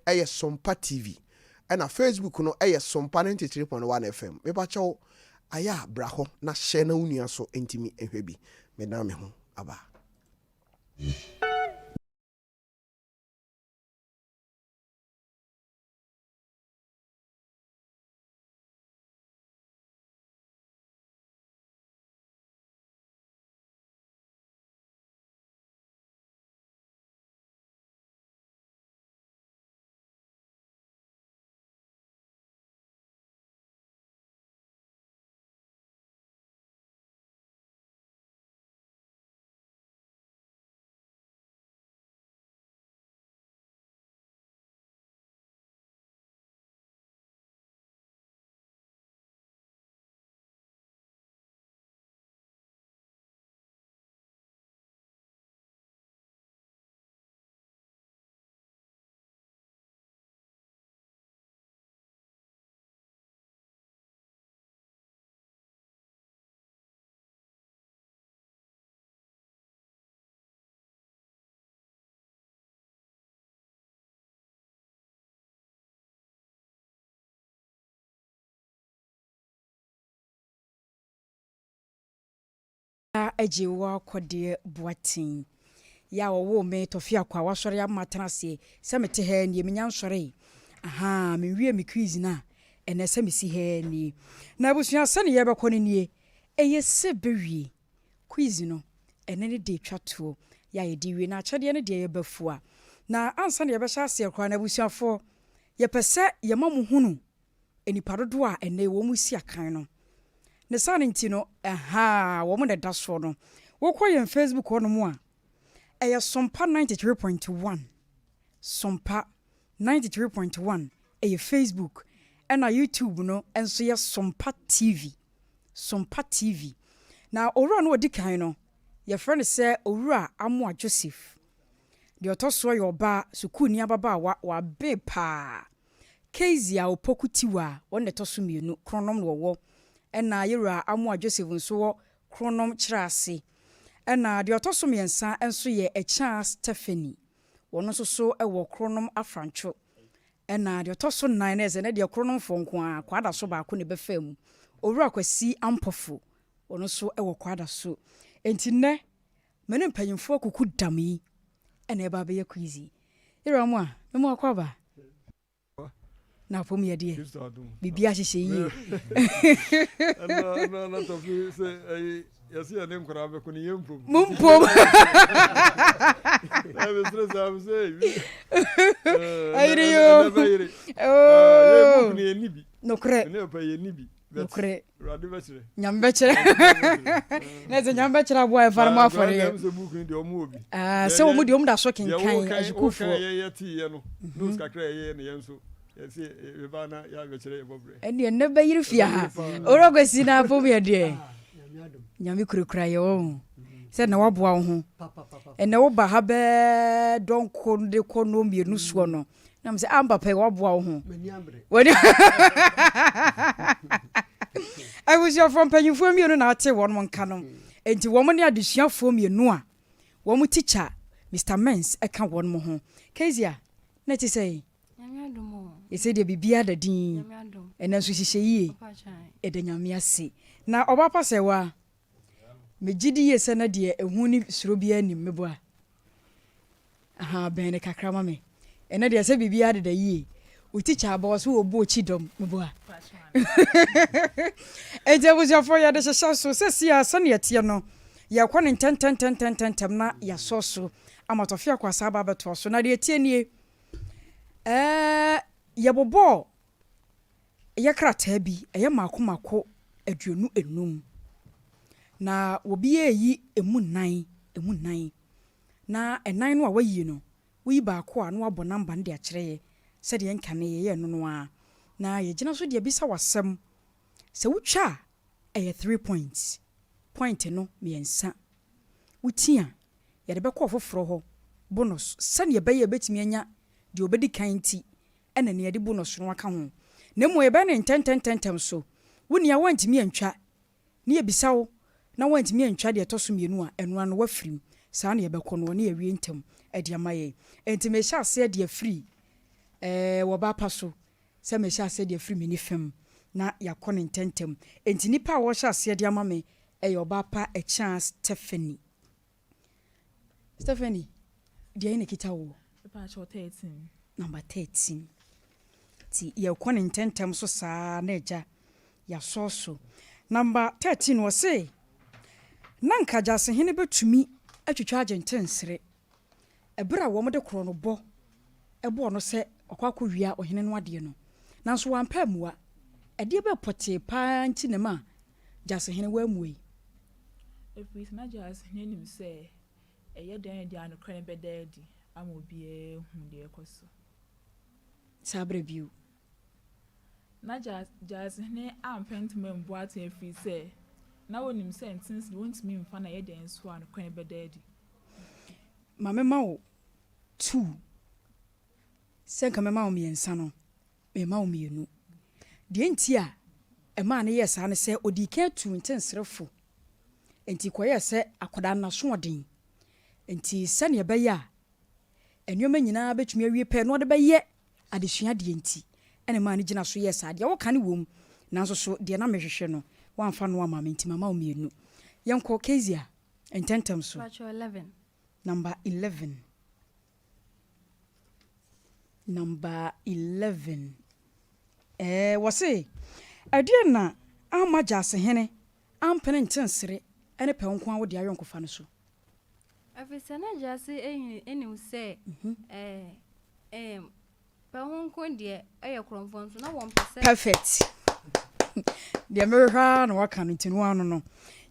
ɛyɛ Sompa TV ɛna Facebook no ɛyɛ Sompa 93.1 FM me ba chawo aya braho na share na unua so entimi ehwe bi me na me ho aba Ejiwa kwade boatin ya wo me Tofiakwa wasori ya matrase se mete he ni menya nsori aha me wie me quiz na ene se me si he ni na busua se ne ye bekọ ne nie eye se bewie quiz no ene ne de twato ya ye di wie na chede ne de ye bafua na ansa ne ye be sha se kwa na busuafo ye pese ye mamu hunu enipa dodo a ene wo mu si akan no ne sane ntino aha wo mo de da so no wo koye Facebook ono mu a eye Sompa 93.1 Sompa 93.1 eye Facebook ena YouTube no enso ye Sompa TV na owura no odi kan no ye friend say owura Amoa Joseph de otoso ye oba sukuni ababa wa be pa Kezia opokutiwa wonne toso mienu kronom no wo ena yera Amoa Joseph nso wo kronom kirase ena de otoso miensa enso ye echa Stephanie wono so ewo kronom afrancho ena de otoso 9 eze ne de kronom fonko a kwada so ba ko ne befam owura kwasi ampofo wono so ewo kwada so enti ne Menim panyimfo akuku dami ena eba be yakwizi yera mo a me mo akwaba na pom ye de bibia hyehye yi na tofi se yasi ya nem kora be ko ni yempom mumpom ebe stress am say ayiri yo oh ye ni bi nokre ne pa ye ni bi nokre radi bechire nyambechire neze nyambechire abo e farma afore ye se buku ni de omo obi se wo mu de omo da so kenkan ajikufo ye ti ye no no skakra ye ne yenso yesi ebana ya bechire bobre ene ne be yiri fia ha orogwesi na pom ye de nyame kurekura ye wo se na waboa wo ho ene wo ba ha be donko de kono mienu so no na mse amba pe waboa wo ho wani I was your from panyimfo mienu na ate won mo nka no enti wo mo ne adesuafo mienu a wo mo teacher Mr Mens eka won mo ho Kezia na ti say yese de bibia da din ena so hihye yi e de nyame ase na oba pasewa megidi yese na de ehu ni suro bia anim meboa aha ben ne kakra ma me ena de se bibia da yi o teacher aba so obo chidom meboa eje buja for ya de hye so sesia sane yete no ya kwa ne ten na ya so ama Tofiakwa saba beto so na de tie nie yebobo yakrata bi eye mako aduonu enum na obi eyi emu nan na enan no a wayi no wi ba ko a no abo number nde a kire se de nkane ye no no a na ye gina so de bisa wasem se wutwa eye 3 points point no miensa wutia ye de be ko foforo ho bonus sane ye be ye betimi anya de obedi kanti ena ne de bonus no aka ho na mo ye be ne tentem so woni a wantimi antwa ne ye bisawo na wantimi antwa de etoso mienu a eno ano wafrim saa ne ye be ko no ne ye wie ntem ade amaye enti me sha ase de afri Woba paso se me sha se de free me ni fam na yakɔ ne ntentem enti nipa a wo sha se de ama me oba pa a chance Stephanie dia ina kita wo pa cho 13 number 13 ti yakɔ ne ntentem so saa na eja ya so number 13 wo se nanka jase hene betumi atwitwa agentensere ebra wo mo de kro no bo ebo no se okwakọ wia ohene no ade no nanso wampa mua ade be pote pa nti ne ma jase hene wa muyi if na jase hene nim se eye den dia no kran be daddy ama obi hu de ekoso sabre biu na jase hene ampent membo aten free se na wonim sentence won't me mfa na ye den so an kran be daddy mame mawo 2 senka mema wo miensa no mema wo mienu de ntia ema na yesa ne se odika tu ntensrefo enti koye se akoda na so odin enti se ne be ya enwoma nyina betumi awie pe no de be ye adesua de enti ene ma ne gina so yesa de wo ka ne wom nanso so de na mehwehwe no wamfa no ama me enti mama wo mienu yenko kezia ententem so 11 number 11 number 11 wose adie na ama jase hene ampene ntensere ene pe nko awo de ayonko fa no so afisa na jase enim se pe honko de kromfon so na won pese perfect de merha na waka no ntinu anu no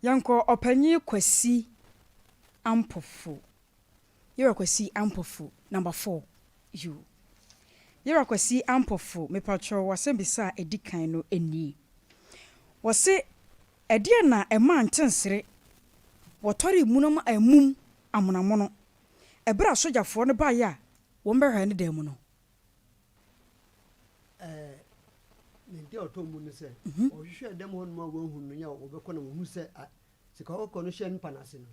yanko opanyi kwasi ampofo yero kwasi ampofo number 4 you yero kwasi ampofo me patro wasembisa edikan no eni wose edie na ema ntensere wotori munam amum amonamono ebra sojafo no ba ya wo mbehwa ne dem no ne de otomu ne se o hwehwe dem ho no wa hu no nya wo be kɔ na wo hu se sika kɔ no hye npa na se no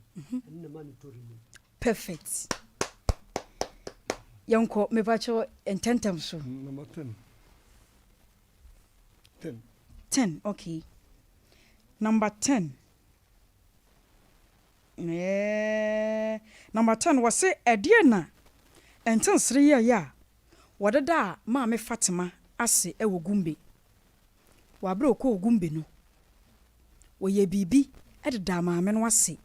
ne ma ne tori mu perfect yanko me pacho ententem so number 10 okay number 10 number 10 was edie na entensere ya wodada ma me Fatima ase ewo gumbe wabra okọ gumbe no woye bibi ededa ma me no ase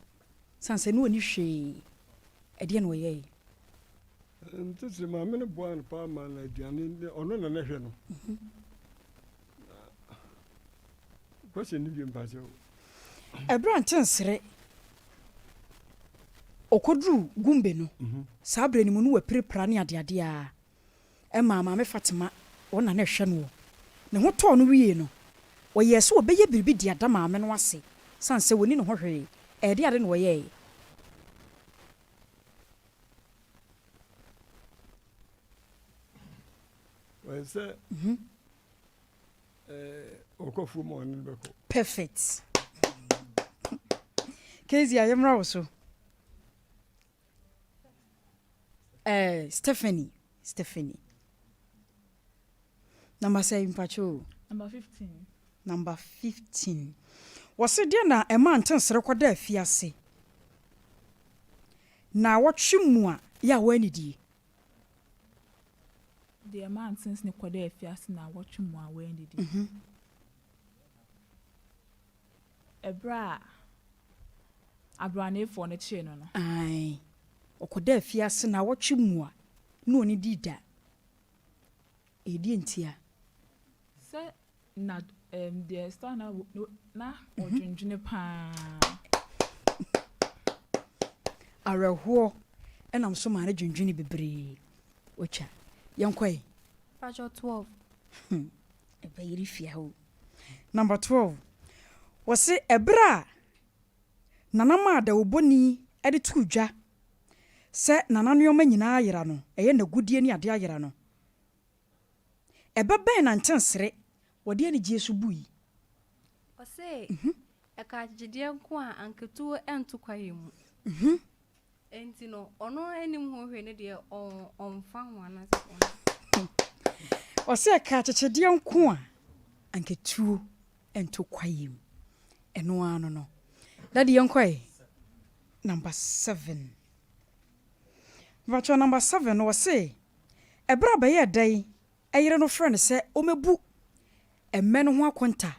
sanse no oni hwe edie no ye ntisi ma me no boa no pa ma na aduane ono na ne hwe no question ni bi mpaje ebra ntensere okodru gumbe no sabre ni mu no wapirepra ne adeade a ma me Fatima wona na hwe no ne ho to no wie no woye se obeye biribi dia da ma me no ase sanse woni no ho hwe ede ade no woye wese okofu mo ni beko perfect Kezi ayemra woso Stephanie number 7 pacho number 15 wose dia na ema ntensere kwada afiase na wotwemu a ya wanidi the man since ne kwada afiase na wotwemu a wanidi ebra abrane fo ne che no ai okoda afiase na wotwemu a no oni dida edi ntia se na the star na odwendwene pa areho enam so ma na dwendwene bebre ocha yankoi Page 12 ebe yiri fia ho number 12 wose ebra nanama da oboni ede tuudwa se nananoma nyina ayera no eye na gudie ni ade ayera no ebe ben na ntensere wode ani Jesu bui ose eka jide nko a anketu entu kwaye mu enti no ono enim ho hwe ne de on fa ho anase ɔsɛ ka kyekyedeɛ nko a anketuo ɛnto kwayim ɛno ano no dade yɛnkɔe number 7 bacho number 7 no wɔse ɛbra bɛyɛ dai ɛyere no frɛ no sɛ ɔmɛbu ɛmɛ no ho akonta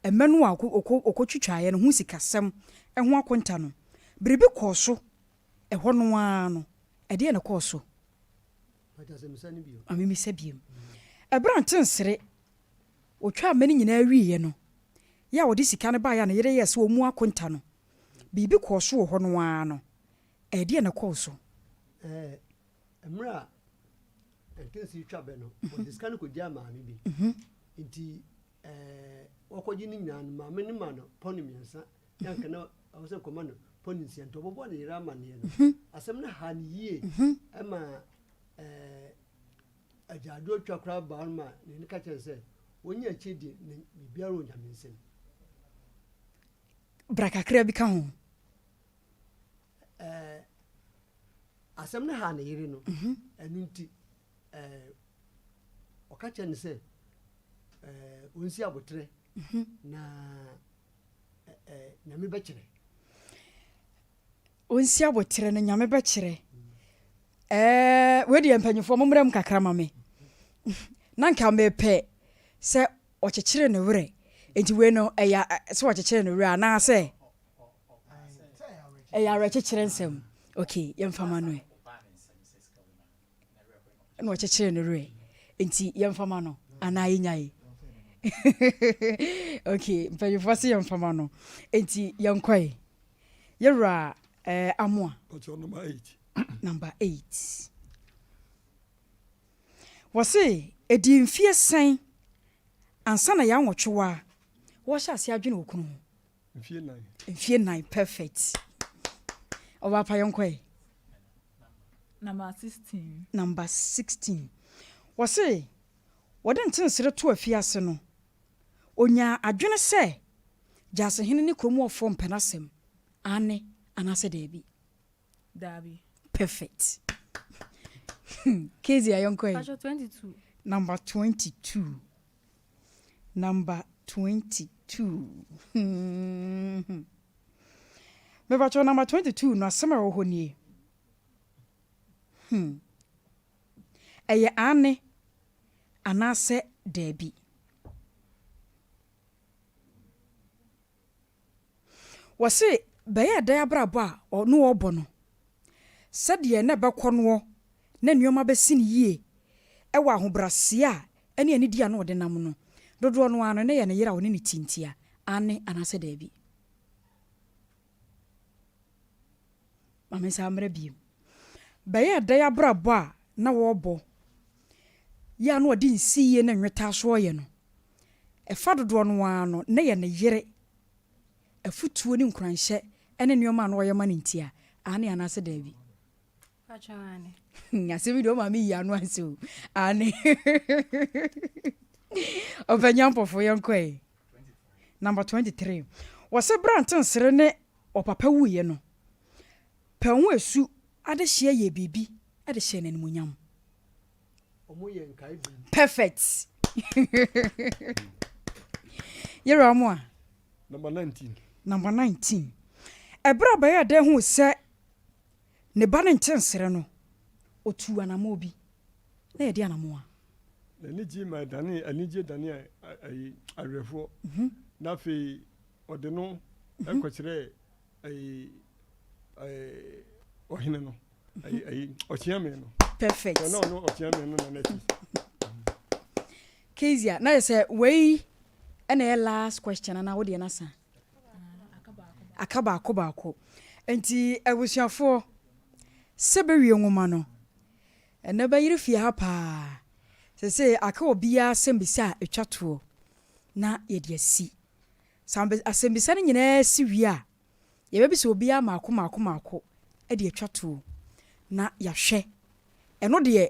ɛmɛ no a ɔkɔtwitwaeɛ no ho sikasɛm ɛho akonta no biribi kɔɔ so ɛhɔ no a no ɛdeɛ ne kɔɔ so amemisa biem ɛbra ntensere ɔtwa amɛ no nyinaa wieɛ no yɛ a wɔde sika no baeɛ no yere yɛ sɛ ɔmu akonta no biribi kɔɔ so wɔ hɔ no a no ɛdeɛ ne kɔɔ so mmerɛ a ntensi twa bɛ no wɔde sika no kɔgya maame bi nti wɔkɔgye no nyinaa no maame no ma no pɔne mmiɛnsa yɛnka na ɔwɔ sɛ kɔma no pɔne nsia nti ɔbɔbɔ ne yere amanneɛ no asɛm no ha no yie ɛma agyaadwo twa koraa baa no ma ne ne ka kyerɛ sɛ wɔnyɛ akyi de ne biribiara wɔ nyame nsɛm bra kakra bi ka ho asɛm no ha ne yere no ɛno nti ɔka kyerɛ ne sɛ ɔnsi abotrɛ na nyame bɛkyerɛ ɔnsi abotrɛ no nyame bɛkyerɛ wadi yɛ mpanyimfoɔ mommrɛ m kakra ma me na nka mepɛ sɛ ɔkyekyere ne werɛ enti wei no ɛyɛ sɛ ɔkyekyere ne werɛ anaasɛ ɛyɛ awerɛkyekyere nsɛm okay yɛmfama no na ɔkyekyere ne werɛ enti yɛmfama no anaa yɛnyae okay mpanyimfoɔ sɛ yɛmfama no enti yɛnkɔe yɛwura amoa number 8 wɔse ɛdi mfie sɛn ansa na yɛanwɔtwewa a wɔhyɛ ase adwene wɔ kunu ho mfie 9 perfect ɔbaapa yɛnkɔe number 16 wɔse wɔde ntensere to afiase no onya adwene sɛ gyasehene ne kurom wɔfoɔ mpɛnasɛm ane anaasɛ daabi perfect Kezi ayonkoe number 22 me bacho number 22 no asema wo honie eye ane anase debi wose beye da abrabo a no obo no sɛdeɛ na bɛkɔ no na nneɛma bɛsi ne yie ɛwɔ ahobrɛase a ɛne ani di a na ɔde nam no dodoɔ no ano ne yɛ ne yere a ɔne ne tintia ane anasɛ daabi mamesa amra biem bɛyɛ da ya brabɔ a na wɔbɔ ya na ɔde nsiye na nweta so ɔyɛ no ɛfa dodoɔ no ano ne yɛ ne yere afutuo ne nkranhyɛ ɛne nneɛma na ɔyɛ ma ne ntia ane anasɛ daabi asɛmi deɛ ɔma meyi ano ase o ane ɔpɛnya mpɔfo yɛnkɔe number 23 wɔsɛ bra ntensere ne ɔpapa wuyɛ no pɛ ho asu ade hyia yɛ biribi ade hyɛ n'animuonyam perfect yɛwura mo a number 19 ɛberɛ bɛyɛ dɛ hu sɛ ne ba ne ntensere no otu anamo bi na yɛde anamo a anigye ma dane anigye dane awerɛfoɔ na afei ɔde no ɛkɔkyerɛ ɔhene no ɔkyeame no perfect no ɔkyeame no na nati Kezia na yɛ wei ɛna yɛ last question ana wode na sa akaba enti abusuafoɔ sɛbɛwie nwoma no ɛna bɛyere fie ha paa sɛ aka obiara sɛmbisa etwa toɔ na yɛde asi asɛmbisa no nyinaa si wie a yɛbɛbisa obiara maako ɛde atwa toɔ na yɛahwɛ ɛno deɛ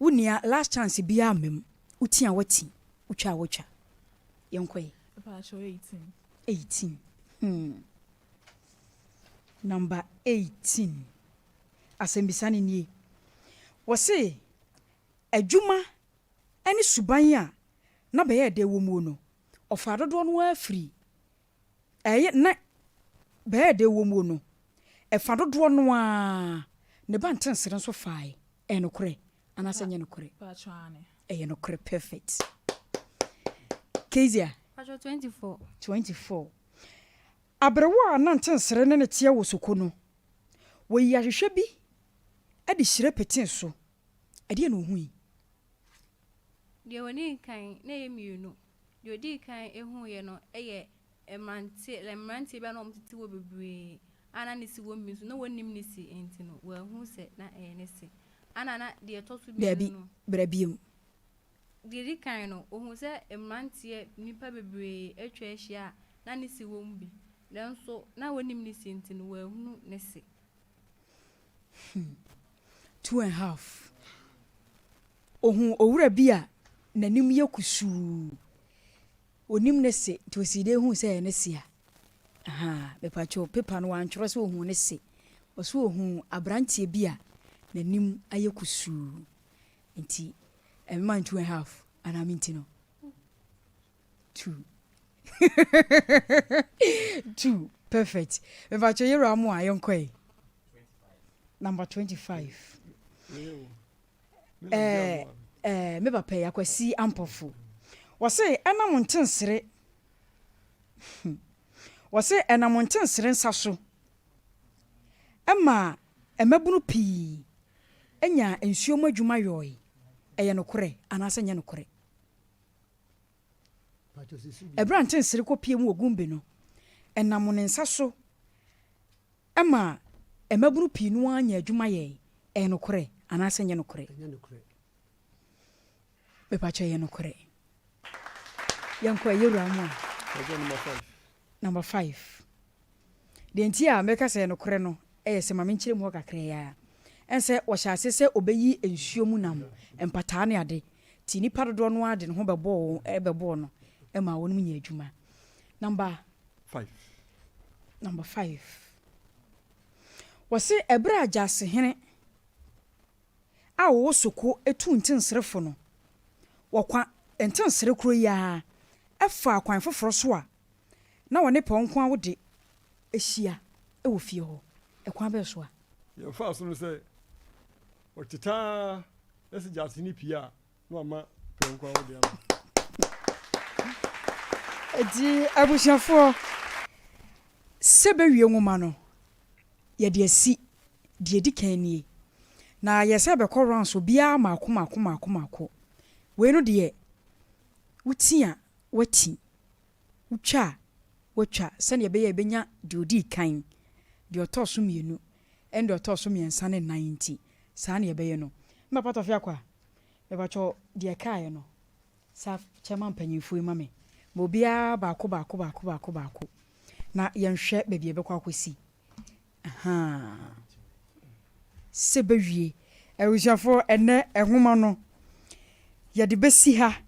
wonia last chance biara mem wotia wati wotwa yɛnkɔe 18 number 18 asɛmbisa no nie wɔse adwuma ɛne suban a na bɛyɛ de wɔ mu no ɔfa dodoɔ no afiri ɛyɛ na bɛyɛ de wɔ mu no ɛfa dodoɔ no a ne ba ntensere nso fae ɛnokorɛ anaasɛ nyɛ nokorɛ ɛyɛ nokorɛ perfect Kezia 24 abrewa na ntensere ne tie wɔ soko no wɔyi ahwehwɛ bi ɛde hyire peten so ɛde na ohui deɛ woni kan na yɛ mienu deɛ odi kan ehu yɛ no ɛyɛ emrante bia na ɔmtete wɔ bebree ana ne si wɔ mi so na wonim ne si enti no wa hu sɛ na ɛyɛ ne si ana na deɛ to so bi no brabiem deɛ di kan no ohu sɛ emrante nipa bebree atwa ahyia na ne si wɔ mu bi nanso na wonim ne si enti no wa hu ne si 2.5 ohun owura bi a nanim yɛ kusu onim ne se to si de hu sɛ ne se a aha bepacho paper no wantwerɛ sɛ ohun ne se ɔso ohun abrantie bi a nanim ayɛ kusu nti man 2.5 ana minti no 2 perfect bepacho yɛra mu a yɛnkɔe number 25 me papa yakwasi ampofo wɔse ɛnam ntensere wɔse ɛnam ntensere nsa so ɛma ɛmabunu pii ɛnya nsuo mu adwuma yɔe ɛyɛ nokorɛ anaasɛ nyɛ nokorɛ ɛbra ntensere kɔpie mu ogumbe no ɛnam ne nsa so ɛma ɛmabunu pii no anya adwuma yɛ ɛyɛ nokorɛ anaasɛ nyɛ nokorɛ bepacho yɛ nokorɛ yɛnkɔ yɛwura mu a number 5 deɛ nti a mɛka sɛ nokorɛ no ɛyɛ sɛ ma menkyerɛ mu hɔ kakraa ɛnsɛ wɔhyɛ ase sɛ obɛyi nsuo mu nam mpataa ne ade ti nipa dodoɔ no ade ne ho bɛbɔɔ no ɛma wɔn mu nya adwuma number 5 wɔse ɛbrɛ agyase hene a wɔwɔ soko etu ntensrefo no wɔkwa ntensere kuro ya ɛfa akwan foforo so a na wɔne pɔnko a wode ehyia ɛwɔ fie hɔ ɛkwan bɛ so a yɛfa so no sɛ ɔteta ɛsɛ gyase ne pie a na ama pɔnko a wode ama ɛdi abusuafoɔ sɛ bɛwie nwoma no yɛde asi deɛ di kan nie na yɛsɛ bɛkɔ round so biara maako wei no deɛ wuti a wati wutwa sɛnea ɛbɛyɛ ɛbɛnya deɛ odi kan deɛ ɔtɔ so mmienu ɛne deɛ ɔtɔ so mmiɛnsa ne nan nti saa ne ɛbɛyɛ no mbapa Tofiakwa bɛbɛkyɛ deɛ kaeɛ no saa kyɛma mpanyinfoɔ yi ma me ma obiara baako na yɛnhwɛ baabi ɛbɛkɔ akɔsi sɛ bɛwie awusiafoɔ ɛnɛ ɛhoma no yɛde bɛsi ha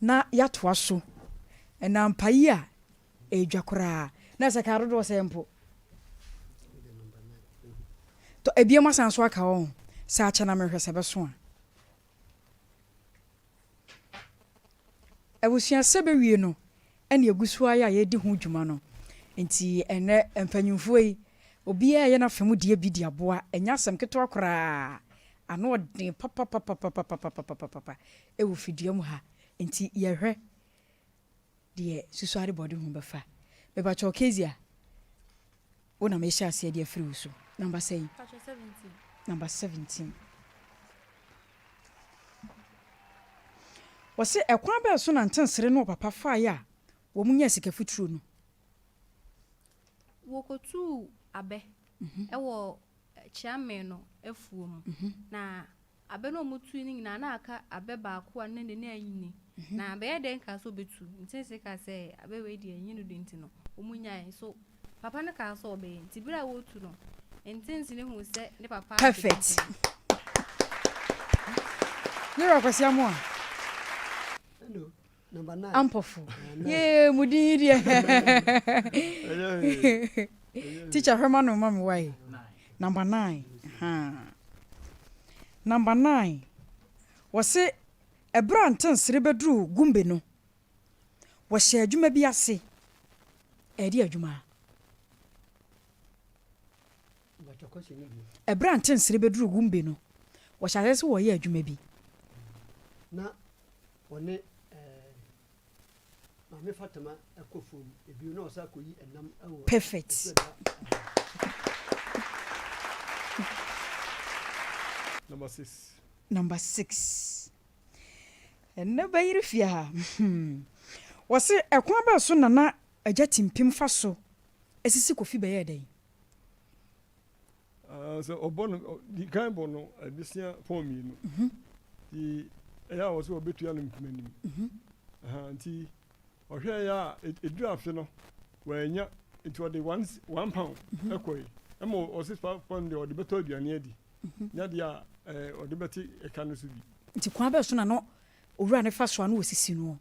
na yɛatoa so ɛna mpayi a ɛdwa koraa na sɛ ka dodoɔ sɛ mpo tɔ ebiem asan so aka wɔn sɛ akyɛ na mehwɛ sɛ bɛso a abusua sɛ bɛwie no ɛne egu so ayɛ a yɛdi ho dwuma no nti ɛnɛ mpanyinfoɔ yi obiara yɛ na fam die bi di aboa ɛnya asɛm ketewa koraa ano ɔden papa ɛwɔ fidua mu ha nti yɛhwɛ deɛ susuade bɔde ho bɛfa bɛbakyɛ Kezia wona mehyɛ aseɛ deɛ firi wo so number 17 wɔse ɛkwan bɛɛ so na ntensere no papa faeɛ a wɔ mu nya sika futuro no wɔkɔtu abɛ ɛwɔ chiame no afuo mu na abɛ no mutu ni nyina na aka abɛ baako a ne ne anyini na abɛ den ka so betu ntense ka sɛ abɛ we di anyini do ntino omunya so papa ne ka so obɛ nti bira wotu no ntense ne hu sɛ ne papa perfect yɛrɛ kwasi amu a number 9 ampofo ye mudi die teacher Herman no mama why number 9 number 9 wɔse ebra ntensere bedru gumbe no wo hye adwuma bi ase edi adwuma ebra ntensere bedru gumbe no wo hye ase wo ye adwuma bi na one Mame Fatima ekofom ebi no osa koyi enam ewo perfect Number 6 enne bayiri fia ha wose ekwa ba so nana agya timpim fa so esisi kofi beye den so obono di kan bono adisia formi no di ya wo so obetua no Menim anti ohwe ya edu afi no wanya into the 1 pound ekoi emo o 6 pound o de beto aduane adi nya dia o de beti eka no so bi nti kwa ba so na no owura ne fa so anu osisi no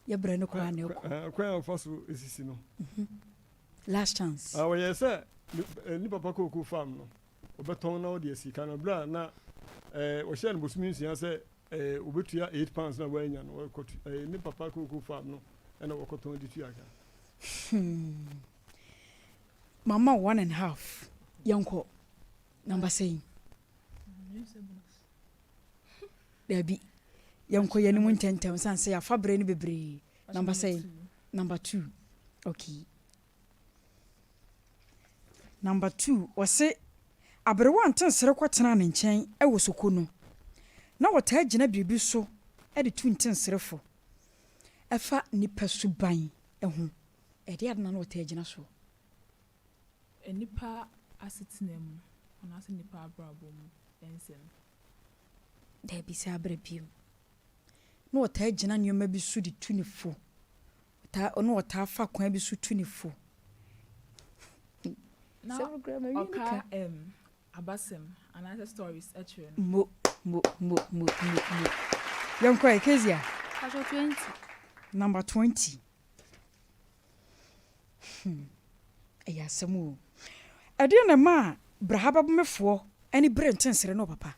ya bre no kwa ne ko kwa fa so esisi no last chance we say ni papa ko farm no obeton na o de esika no bra na o share no bosumi nsia say obetua 8 pounds na wanya no ni papa ko farm no na wokoton di tuaka mama 1.5 yanko number 7 Debbie yanko yanimu ntentem sanse ya fabre ni bebre number 7 number 2 okay number 2 wose abrewa ntensere kwatena ne nchen ewo sokono na wota agina biribi so e de tu ntensere efa nipa suban ehu e de adana na wota agina so nipa asetinem ona ase nipa abrabom ensem da bi se abrabiem na wota agina nyoma bi so de tu ne fo ta ono wota fa kwan bi so tu ne fo na oka abasem another stories actually mo yanko ekezia 20 number 20 eya semu ade na ma brahaba bmefo ani brentensere no papa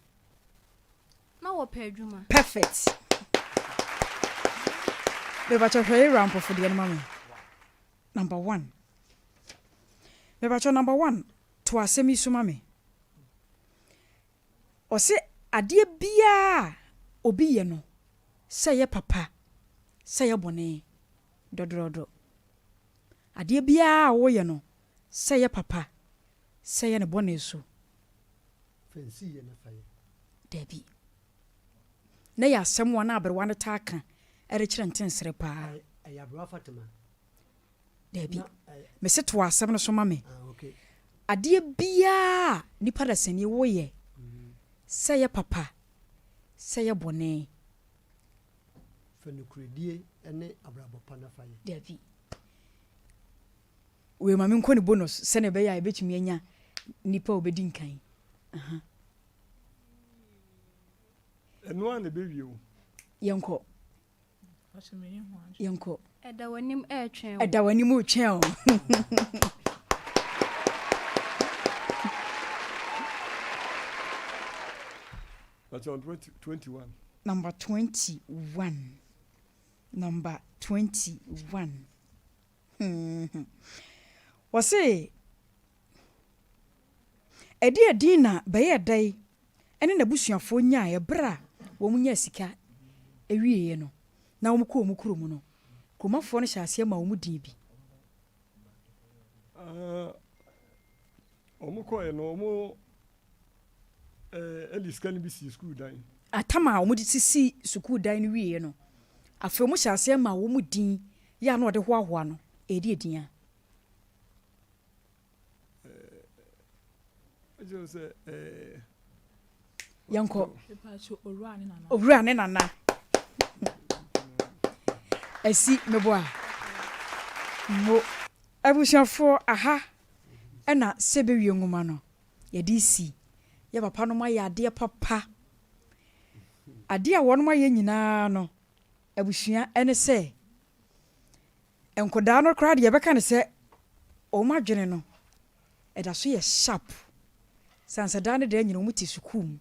na wo pa adwuma perfect be ba chahwe ramp for the mama number 1 be ba number 1 to asemi so mame o se ade bia obi ye no se ye papa se ye bone dodrodo ade bia wo ye no se ye papa se ye ne bone so fancy ye na faye debi na ya asem na aberwa ne taka ere kire ntensere pa ayabra Fatima debi me se to asem no so mame okay ade bia nipa da sani wo ye se ye papa se ye bone fenukredie ene abrabo pana faye debi we mame nko ni bonus se ne be ya ebetumi anya nipa obedi nkan eno an be o yanko ashimeni ho yanko eda wanim etwen eda wanim otwen o that's on 21 number 21 number 21 wase edi na beye dai ene na busuafo nya ye bra wo munya sika ewieye no na wo mko omukuro mu no komafo no hyase ma wo mudin bi omukọ e no omo eliskani bi si school dan atama wo mudi sisi school dan no wieye no afa wo hyase ma wo mudin ya no de hoahoa no edi edian je say yanko pepacho owura ne nana esi meboa mo abusiafo aha ena sebewie nguma no ye di si ye papa no ma ya de papa ade a wono ma ye nyina no abusua ene se enkoda no crowd ye beka ne se o ma dwene no eda so ye sharp sansa da ne da nyina mu ti sukum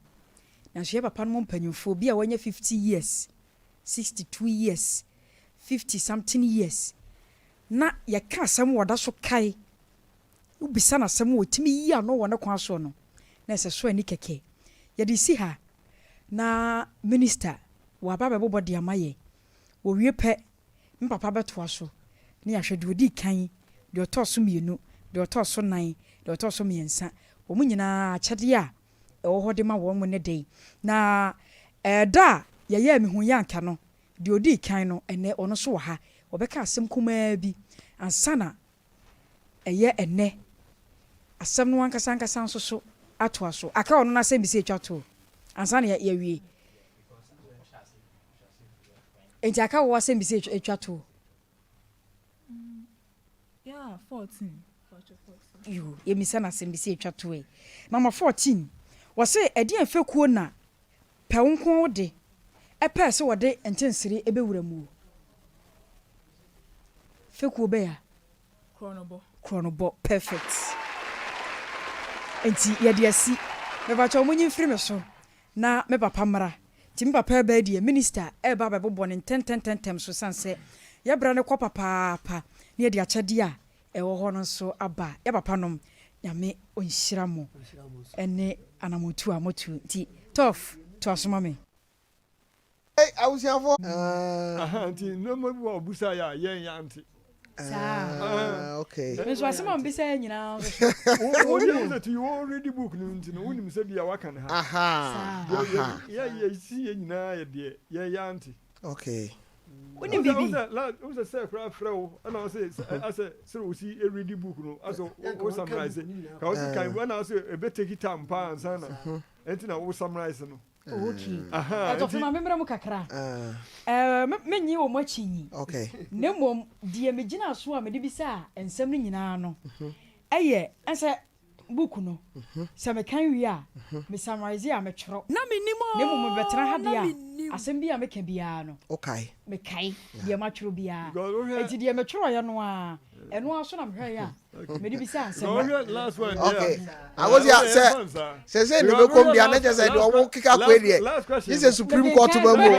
na so ye papa no mpanyimfo bi a wanya 50 years 62 years 50 something years na ye ka asem woda so kai ubisa na asem wotimi yi ano wo ne kwa so no na se so ani keke ye di si ha na minister wa baba bobo de amaye wo wie pe mpapa beto so ne ya hwede odi kan de otoso mienu de otoso nan de otoso miensa wo mu nyina kyade a ewo hode ma wo mu ne dei na da ye ye me hu yanka no de odi kan no ene ono so wo ha obeka asem kuma bi ansana eye ene asem no ankasa ankasa nso so ato aso aka ono na asem bi se twato ansana ye wie enti aka wo asem bi se twato yeah 14 you ye misana asem bi se twato e number 14 wose edi afekuo na pewonko de epe se wode entensiri ebewuramu fekuo be ya chronobo perfect enti ye de asi me ba cha omunyi mfiri me so na me papa mara ti me papa ba die minister e ba ba bobo ne tentem so sanse ye bra ne kwa papa ne ye de akyade a e wo ho no so aba ye papa nom nyame onhyira mo ene anamotu amotu ti tof to asoma me awusiafo nti no mo bi obusa ya yen ya nti okay me so asema mbisa nyina wo you that you already book no nti no wonim se bia waka ne ha ya si nyina ya de ya nti okay woni bibi uza say craft flow and I say so see a ready book no aso wo summarize ka wo kan when I say e be take it time pa ansana enti na wo summarize no okay to fema memra mu kakra menyi wo machinyi okay nemom die megina so a mede bisa ensem no nyina no eye ense book no se me kan wi a me summarize a me tworo na menimo nemom me betra ha dia asem bia me ka bia no okay me kai die ma tworo bia enti die me tworo ya no a eno aso na me hwe ya me di bisa nsem last one okay agosia se ni be kom bia na je se de owo kika kwedie this is supreme court ba mo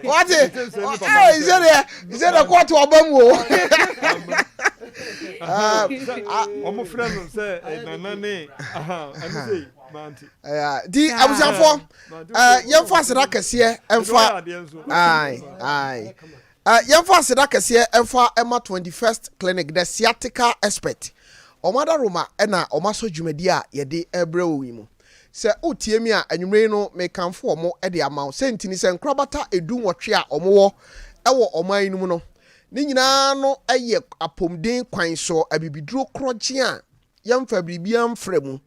what is it a court oba mo omo friend say nanane and say manti di abusiafo yemfa aseda kese emfa ai yemfa aseda kese emfa ema 21st clinic the sciatica expert omada roma na omaso dwumadi a ye de ebrewo wi mu se otiemi a anwumre no me kanfo omo de amaw sentini se nkrabata edu nwotwe a omo wo ewo oman nu mu no ni nyina no eye apomden kwan so abibiduro kroje a yemfa bibia mfremu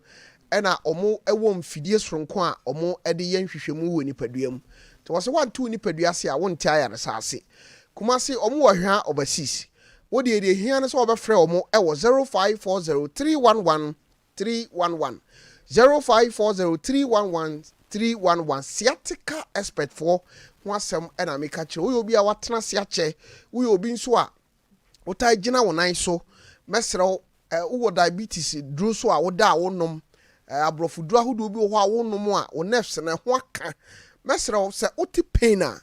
ena omo ewo mfidie soronko a omo de yen hwehwemu wo nipadua mu to wose wantu nipadua se a wonte ayare saase kuma se omo wo hwa obasis wo de hia ne so obefre omo ewo 0540311311 0540311311 sciatica expert for wasem ena meka kire wo obi a watena se ache wo obi nso a wotai gina wonan so mesrew wo diabetes duro so a woda wonom abrofuduro ahodo bi ho a wonom a wo nerves na ho aka mesrew se oti pain a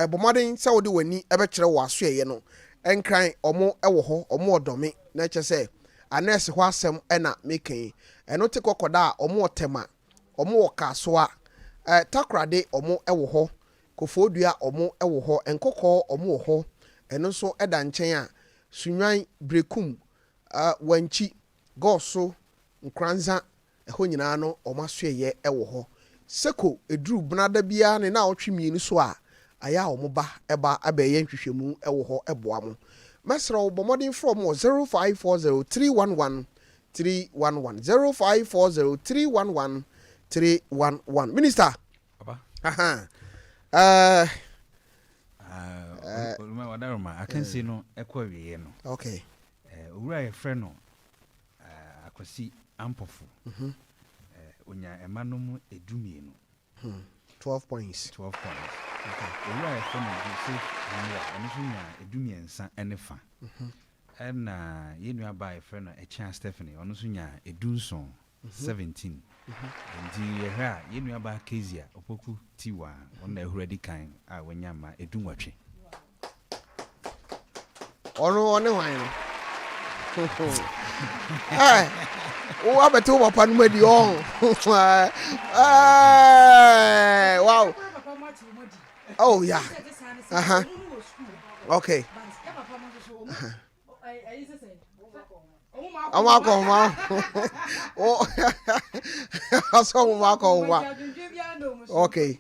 bomaden se wo de wani ebe kire wo aso eye no enkran omo ewo ho omo odome na che se anes ho asem ena mekan eno te kokoda omo otema omo wokaso a takrade omo ewo ho kofodua omo ewo ho enkokọ omo wo ho eno so eda nchen a sunwan brekum wanchi goso nkranza eho nyina no omasoeye ewo ho seko eduru brada bia ne na otwemienu so a aya omo ba eba abeye nhwehwemu ewo ho eboa mo mesro bomodin from 0540311311 0540311311 minister baba wadaroma akansi no ekwa wiye no okay owura ye frɛ no akwasi ampofu onya emanom edumienu 12 points okay owura ye frɛ no Joseph Mwa eno so nya edumiensa ene fa ɛna yɛnu aba yɛfrɛ no ɛkyɛn Stephanie ɔno nso nya edunson 17 nti yɛhwɛ a yɛnu aba Kezia opoku tiwa ɔno ehura di kan a wanya ma edunwatwe ɔne hwan no wo abeto papa no madi wow oh yeah okay okay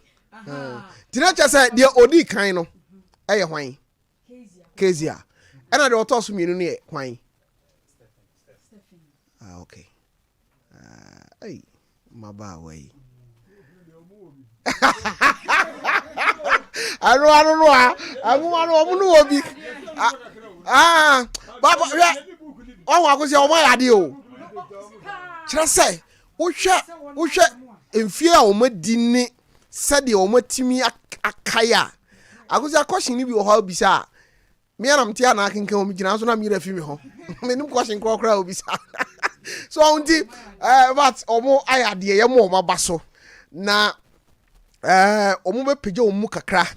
tinacha say the odi kan no eye hwan Kezia ena de otoso mienu ne hwan okay hey maba way I don't know omu obi baba o wa ko se o ma yade o kire say wo hwe emfie a o madi ni sade o matimi akaya akosi akohyin ni bi o ha bisa me anam tia na akenkan o mi gina so na mi rafi mi ho menim question krokra o bisa so unti but omo ayade ye mo maba so na omo be peje omu kakra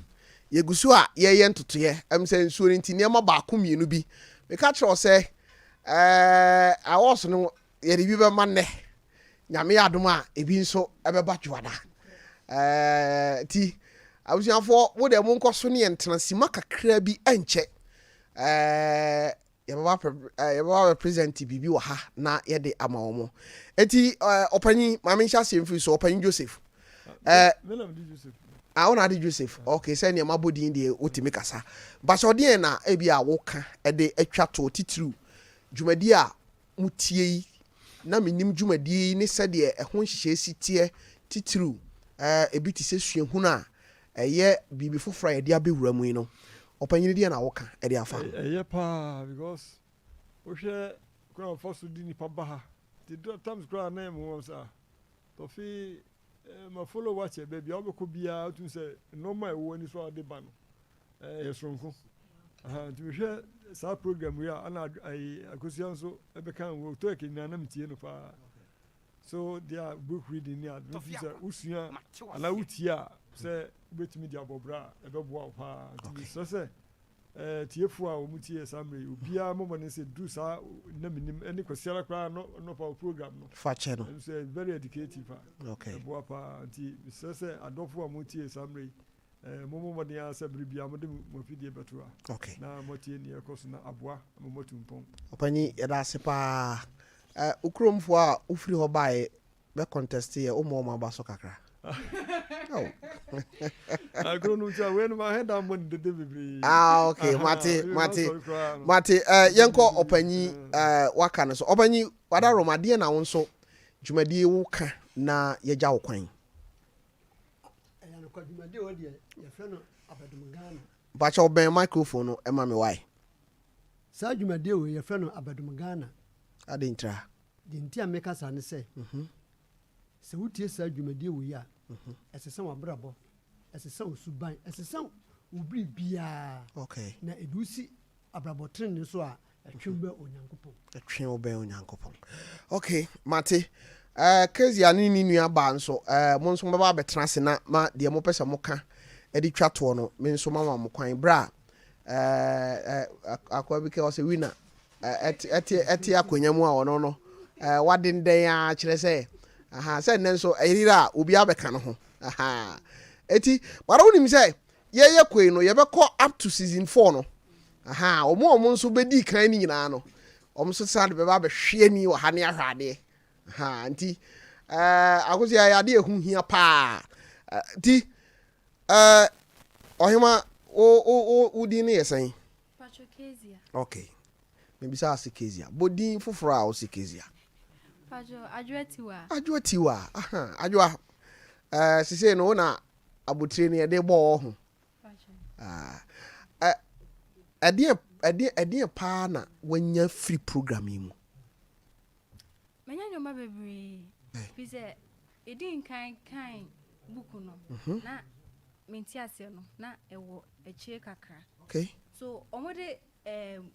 yegusu a ye ntotoye emse nsuo nti ne ma ba ko mienu bi me ka kire o se awoso no ye de bi be ma ne nyame adom a ebi nso ebeba dwada ti abusianfo wo de mo nkoso ne entena sima kakra bi enche yɛbɛba represent bibi wɔ ha na yɛde ama wɔ mo eti ɔpanyin maame nhyɛ asɛm firi so ɔpanyin Joseph wona de Joseph okay sɛ nneɛma bɔdin deɛ wotimi kasa basɔdeɛ na ebi a woka ɛde atwa to titiriw dwumadi a mutie yi na menim dwumadi ne sɛdeɛ ɛho nhyehyɛ si tie titiriw ebi ti sɛ suahunu a ɛyɛ bibi foforɔ a yɛde abɛwura mu yi no opanyin dia na woka e dia fa pa because we share ground for so di nipa ba ha the times ground name wo sa to fi ma follow watch e baby obeko bia tun say normal e wo ni so ade ba no yesronko to share sa program we are ana akosian so e be kan wo to e kenya na mtie no pa so their book reading ni advance say usua ala utia say betimi dia bobra e be boa pa so say tiefu a omutie samre obia momone say do sa na minim any kwasiara kra no pa program no fa che no say very educative okay boa pa anti so say adofo omutie samre momone ya say bribia mo de mo fidie beto okay na motie ni ekoso na aboa mo motumpon opani yeda ase pa ukromfo a ufiri ho bae be contest ye o mo ma ba so kakra oh agro cha when my head am on the delivery okay mate yenko opanyi waka no so opanyi wada romade na wonso dwumadi wo ka na yegya wo kwan no kwadwumadi o de ye fe no abadum Ghana ba cha oben microphone no ema me why sa dwumadi o ye fe no abadum Ghana adentra di ntia meka sa ne se se wutie sa dwumadi o ya esesa wabrabo esesa osuban esesa obri bia okay na edusi abrabotre ne so a atwemba onyankopon okay mate Kezia ni nua ba nso mo nso baba betena se na ma de mo pese mo ka edi twato no me nso mama mo kwan bra akwa bi ke o se winner eti akonya mu a ono no wadenden a kire se se nen so ayira obi abeka no ho eti bara wonim se ye kwei no ye beko up to season 4 no omo nso bedi kan ni nyina no omo so sande beba behwe ni wo ha ne ahwade nti akosi ya de ehu hia pa ti ohima o di ne yesen Pacho Kezia okay maybe sa Kezia bodin foforo a o Kezia Pacho Adwatiwa Adwa sise no na abotire ne de bo ho ade pa na wanya free program mu menya nyoma bebre bize edin kan buku no na menti ase no na ewo echie kakra okay so omode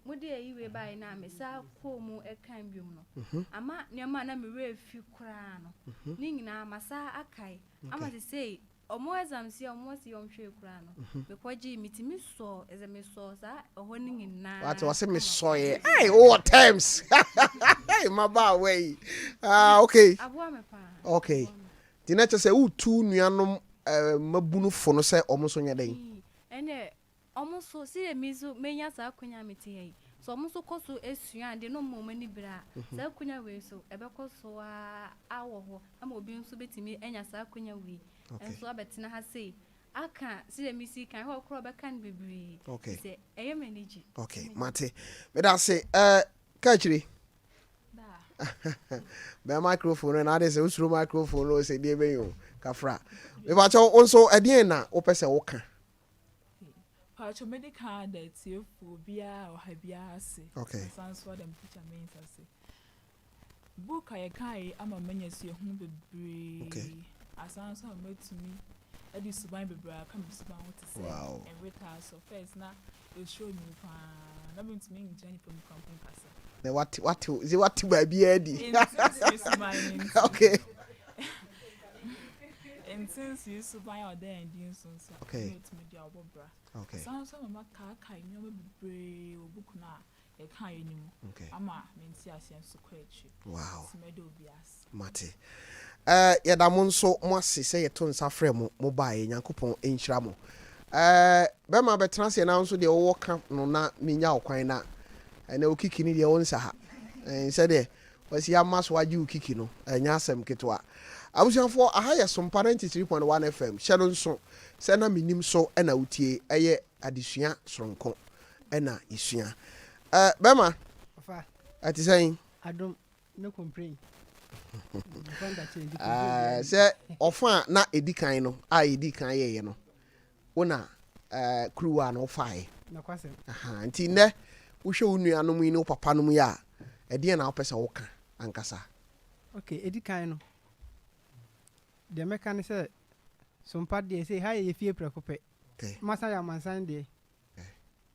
mode yiwe bai na me sa ko mu ekan biom no ama nyama na me we fi kura no ni nyina masa akai ama se sei omo exam si omo si hwe kura no me kwaji mitimi so eze me so sa oho ni nyina what was me so ye hey all times hey my ba way okay aboa me pa okay the next say utu nuanom mabunu fo no say omo so nyeden ene omo so si emizo menya sa akonya meti yi so omo so koso esua de no mo mani bra sa akonya we so ebekoso awo ho ama obi nso betimi enya sa akonya we enso abetina ha sei aka si emisi kan ho kro be kan bibiri se eye manage okay mate me da say kachiri be microphone na dey say usuro microphone o say dey ben yo kafra me ba cho onso edien na wo pese wo kan Pacho medical that you phobia or habiase. Okay. Sounds what them teacher means I say. Book I kai am a menace your home be. Okay. As sounds how made to me. I do survive the bra come to what to say. Wow. And with us so first now you show me that means me in Jenny from camping casa. The what is it what baby Eddie? Okay. And since you used to buy out there and doing so, okay. Okay. Sounds like my car, you know, be book now. A kind anymore. Okay. Ama, means yes, and so quite. Wow. Mate. Yada mo nso mo ase say ye to nsa frɛ mo mobile Nyankopɔn enhyira mo. Be ma betena se na nso de wo ka no na menya okwan na na okiki ni de won sa ha. Nse de wasi amaso waji okiki no enya asem ketwa. Abusianfo aha ye Sompa 93.1 FM hyɛ no nso sɛ na Menim so na utie ɛyɛ adesua soronko na isua. Bema Ofa ati saying adom no complain. Say ofa na edikan no edikan ye no wona kruwa no fae na kwasem nti ne wo hwe wo nuanom yi ne papa nom ya ɛdeɛ na wopɛ sɛ woka ankasa. Okay, edikan no de meka ne sɛ Sompa de say ha ye fie prekope okay masa ya mansan de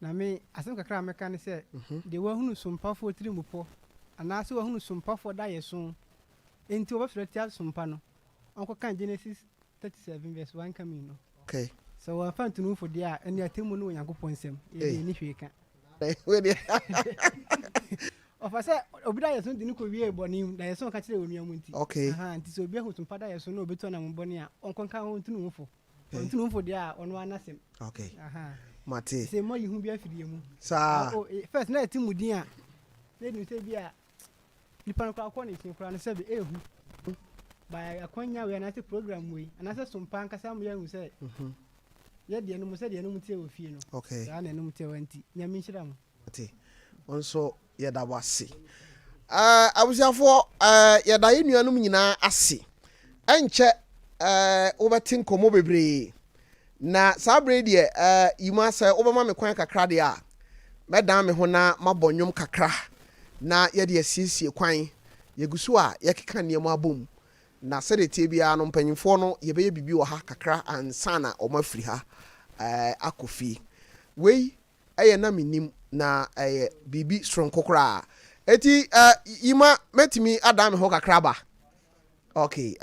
na me asem kakra meka ne sɛ de wahunu Sompa fo tirimupo ana se wahunu Sompa fo da yeso enti obafre tia Sompa no onko kan Genesis 37 verse 1 kami no okay so wa fan tunu fo de a ene atemu no Nyankopɔn nsɛm e ni hweka we de ofa sɛ obi da yeso de ni ko wie bɔnim da yeso ka kyerɛ onua mu nti okay nti so obi ahu Sompa da yeso no obeto na mbɔne a onko kan ho tunu fo tunu fo de a ono anasɛm okay mate se mo yihu bi afiri mu sa first na etimu din a le ni se bi a nipa no kwa ne tin kura no se bi ehu ba akwanya we na se program we ana se Sompa nkasa mo yahu se ye de no mo se de no mo tie wo fie no okay ya na no mo tie wanti nyame nhyira mo mate onso ye da wase abusiafo ye da ye nuanom nyina ase enche obetin komo bebre na sabre de yima sɛ obama me kwan kakra de a medan me ho na mabɔnwom kakra na ye de asiesie kwan yegusu a yekeka nneɛma abom na sɛ de tie bia no mpanyimfo no ye beye bibi wɔ ha kakra ansa na ɔma firi ha akɔfi wei ɛyɛ na Menim na ɛyɛ bibi soronko kra eti yima metimi adam me ho kakra ba okay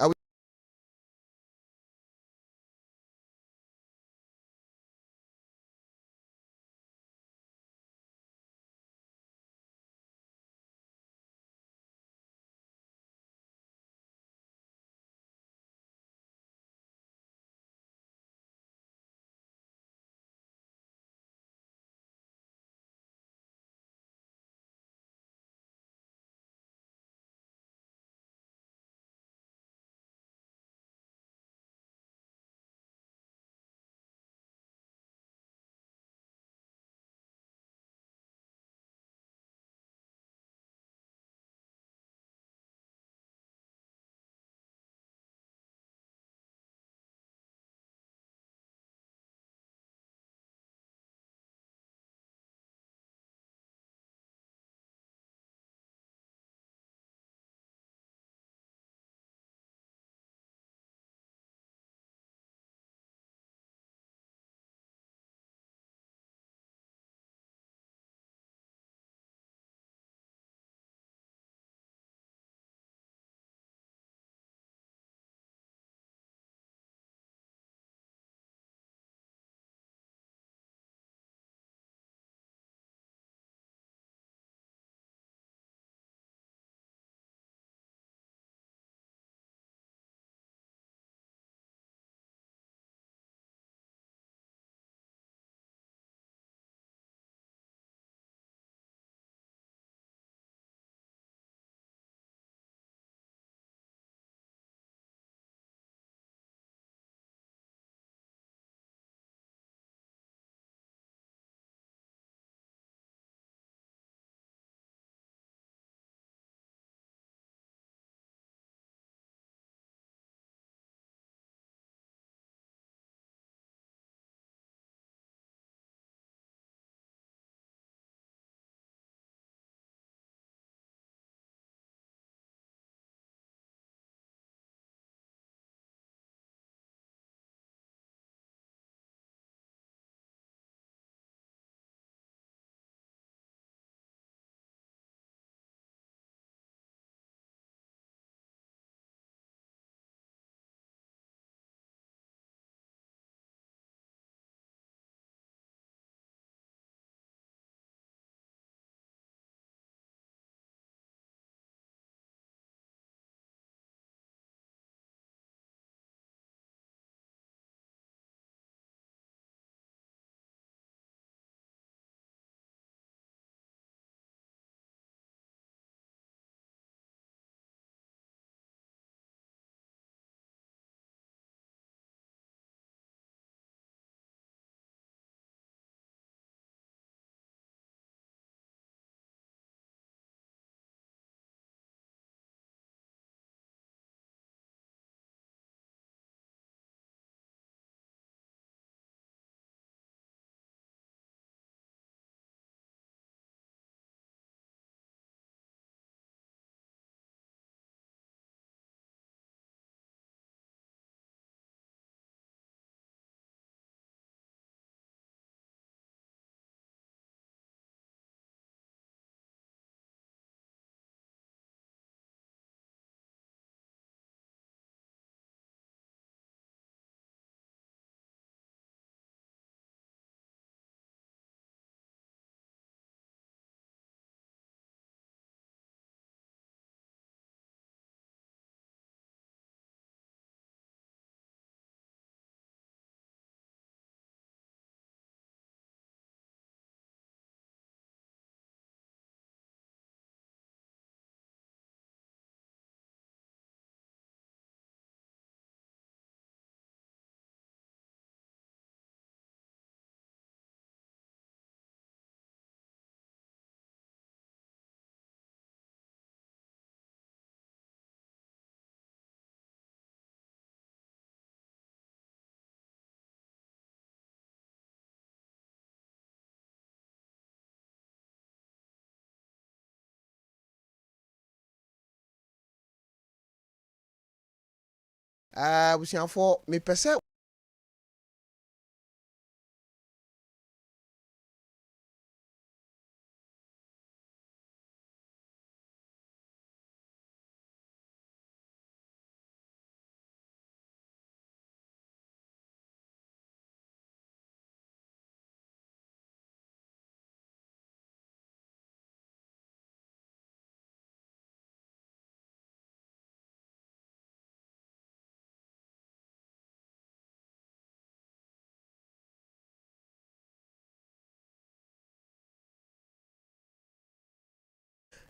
busiafo me pese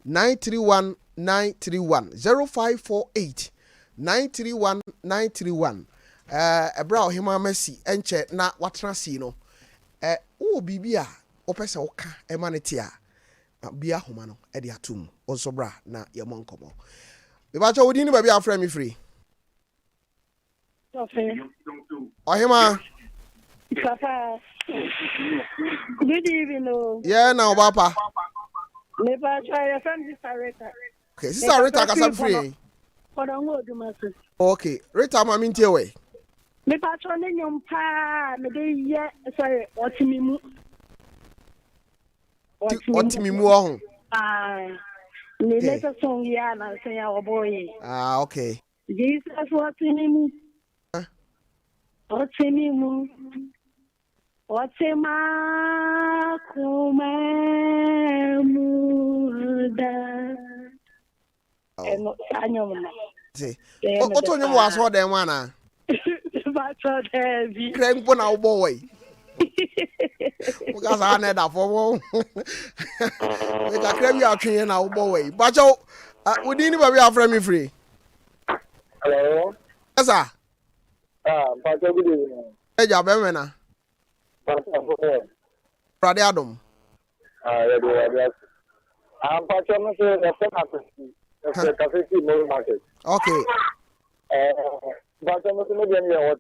931 0548 931 ebra ohima masi enche na watena si no wo bibia opese woka emanete a bia homa no e de atum onso bra na yemo nkomo be ba cha wodi ni ba bia afra mi free ohima Papa, good evening. yeah na obapa Me pa try your friend Sister Rita. okay Sister Rita kasa free For the word you must. okay Rita ma mintie we Me pa try ne nyom pa me de ye sorry otimimu. otimimu ohun Me later song ya na say our boy. Okay Jesus otimimu. Otimimu. Otema kumamuda. No, anyom na. See. Oto nyom was ho dem ana. Ba so heavy. Krempo na ubo we. Because I need that for. We ka krem ya twen na ubo we. Ba cho odi ni ba we afra me free. Hello. Yes sir. Ba cho good evening. Eja be me na. Brother Adam. Yeah. But you must say the cafe more market. Okay. But you must maybe any what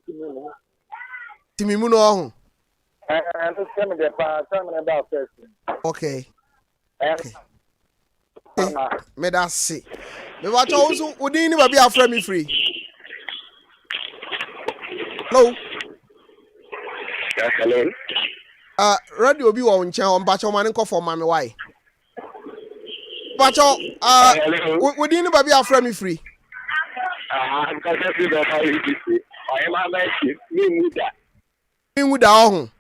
Timimu no ohun. And to send the time about first. Okay. Okay. Me da see. Me wa cho unso odi ni ba bi afra me free. Hello. Hello. Radio bi wo nchen on bacho man nko for mame why. Bacho wodi ni ba bi afra me free. I'm going to see the how you see. I am a man. Me nguda ohun.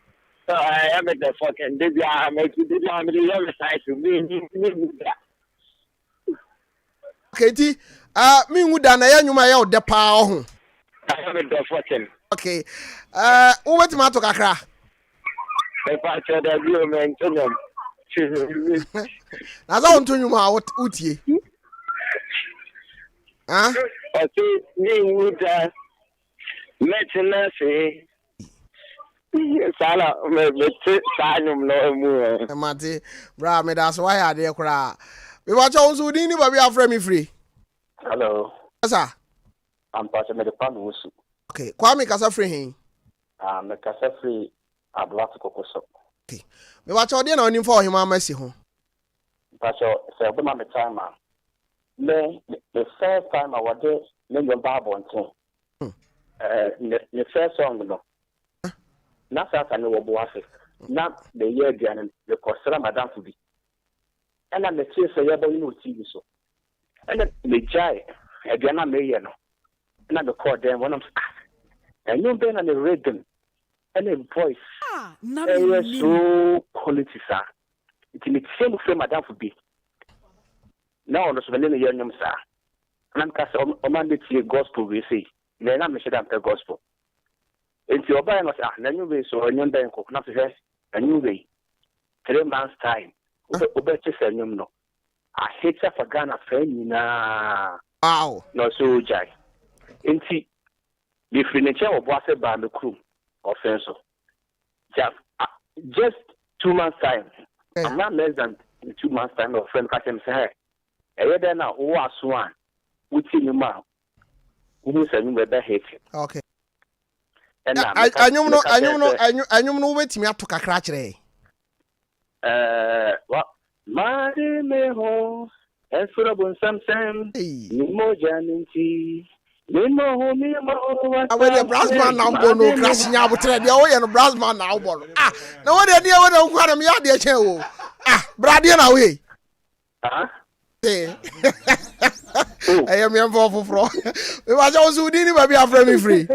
I am at the fucking did I make you did I the other side to me. Okay ti me nguda na ya nwuma ya ode pa ohun. I am at the fucking. Okay. Wo wetima to kakra. If I tell that you man to them. Na za onto nwuma utie. I see me with that. Metina say. Sala me sanum no mu. Mate bra me that's why I dey kra. Me wa cho unso din ni ba bi afra me free. Hello. Yes sir. I'm passing me the pan wusu. Okay, Kwame kasa free hin. Me kasa free ablat kokoso. Okay. Me wa cho dey na onim for him amasi ho. Pastor, say obi ma me time ma. The first time I was there, me go Bible on the first song no. Na sa no wo bo afi. Na the year dia the kosra madam to be. And na me say ya bo no TV so. And me jai e dia na me ye no. Na the call them one of and you been on the rhythm and the voice. So quality sir. It is same for madam to be. Now on the Slovenian year name sir. And I'm on Monday gospel we say. Then I'm sure that gospel. It's your buy must na new way so on your bank na say a new way. 3 months time. Obe chese nyum no. I hate for Ghana fan na. Wow. No so jai. Inti the furniture of wase by the crew offense. Just 2 months time. I'm not less than 2 months time of friend catch him say hey. Then now who was one with you ma. Who say you better hate. Okay. And anyum no wetimi ato kakra kire. What? Mari me ho. Esura bon samsam. Ni moja ninti. Awede Brasman na mbo no krasinya abotre de wo ye no Brasman na wo no. Ah, na wo de dia wo na nkwa na me ya de chen wo. Ah, brade na we. Ah. Eh. I am young for fro. We was also dini baby after me free.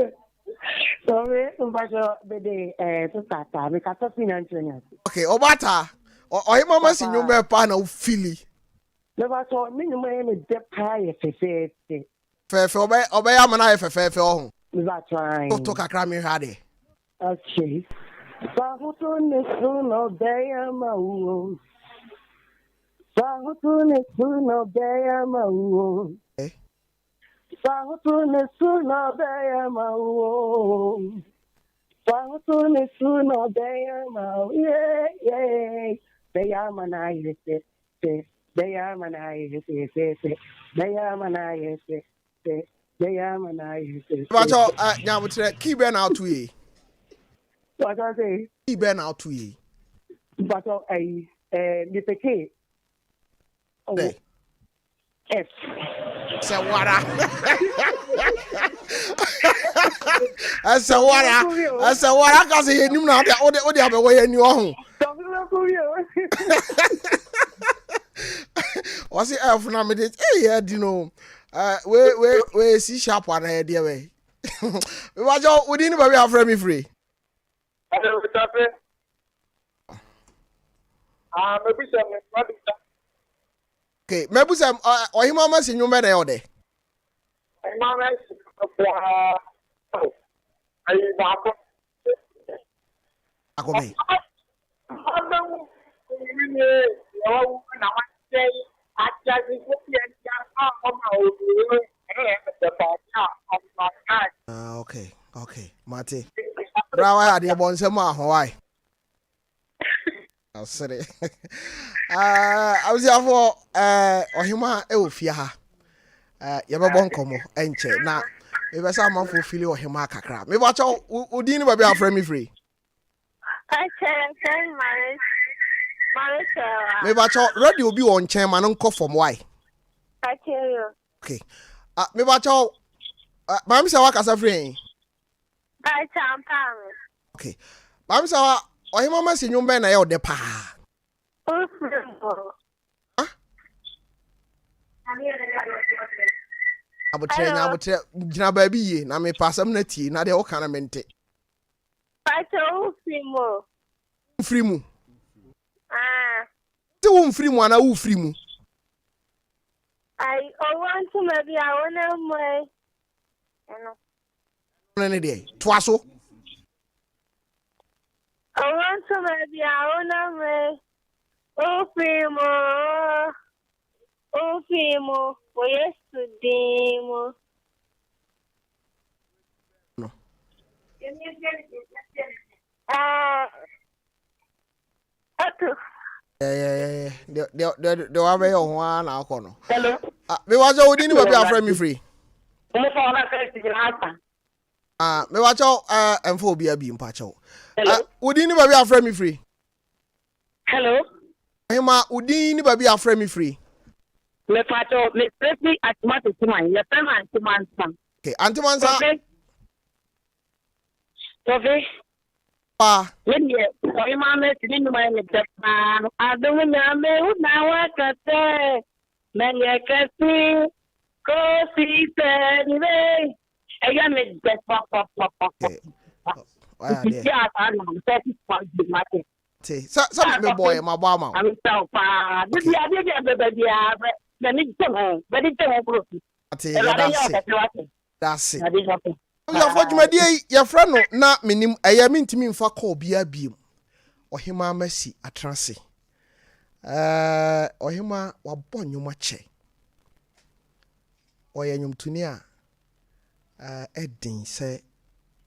So we mbajo bede so tata me ka to financial. Okay, obata. O him mama si nyumba pa na ufili. Le ba so me nyuma e me de pa ye fefe. Fefe obey amana ye fefe ohun. Me ba try. To kakra me hade. Okay. Ba hoto ne so no de ama wo. Sahutune suno beya mau. Sahutune suno beya mau. Sahutune suno beya mau. Yeah. Beya manai se. Beya manai se. Beya manai se. Beya manai se. Bacho nyamutre ki be na otu ye. What I say? Ki be na otu ye. Bacho the peke. Oh, F. Sawara. Asawara ka se yenim na ode abewo ye ni ohun. Wasi F na me de eh di no. We si sharp na e de we. We wajo odi ni ba we afra me free. Hello, Tafe. Maybe some Okay, maybe some ohima ma si nyumba na yode. Mama is Akome. Okay. Mate. Brawa ya de bonsem ahowai. Asere. I was here for ohima e ofia ha. Ye be bon komo enche na me be sa man for feel ohima kakra. Me ba cha odi ni ba be afra me free. Me ba cha radio bi on chen man nko from why. Okay. Me ba cha mam se wa kasa free. Okay. Mam se wa ohima ma si nyumba na ye ode pa. Abotre gina ba bi ye na me pasam na tie na de o kana mente. Free mu. Ti wo free mu ana wo free mu. I want to maybe I want to ne de toaso. I want to maybe I want Oh, Fimo, for yesterday. No. Yeah. The one way on one alcohol. Hello. Me watch out, didn't be afraid me free. Me watch out, and phobia being patch out. Udini be afraid me free. Hello. Hema, Udini be afraid me free. Me pato me presi atmatu tuman ye pema tuman sam. Okay, antimansa. Tofi. Pa. Ye o imame sini numa ye depa. Adu me una wakate. Menye kasi ko si teniwe. Eya me depa pa. Okay. Why are there? Yeah, I'm 35 mate. Some me boy my mama. I'm so far. This ya baby. That's it. Ya for dwumade ya fra no na menim eya mentimi mfa call bia biem. Ohima masi atrase. Ohima wabɔ nwoma che. Oya nwomtuni a edin se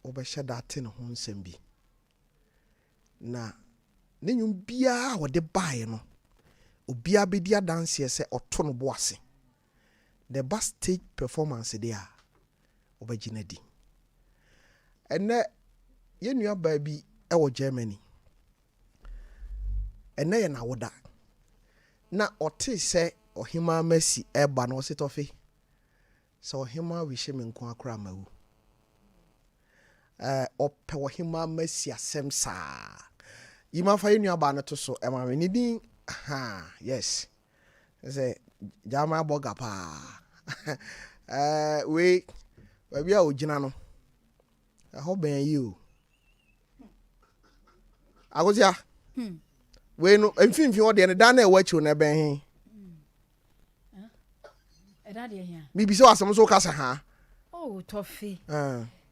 obɛhye date ne ho nsɛm bi. Na ne nwom bia wode bae no obia bedi adanse se oto no boase. The best stage performance there obagina di. Ene ye nua ba bi e wo Germany. Ene ye na woda. Na ote se ohima masi eba no se tofe. so hima we she me nko akra mawu ope wo hima masi asem saa yima fa yenu aba na to so e ma me din yes say jama boga pa we bia ogina no ho ben yi o agosia we no mfimfin o de ne da na e wachi na ben he Eda de hia. Bibi se wasem so kasa ha. Oh, Tofi.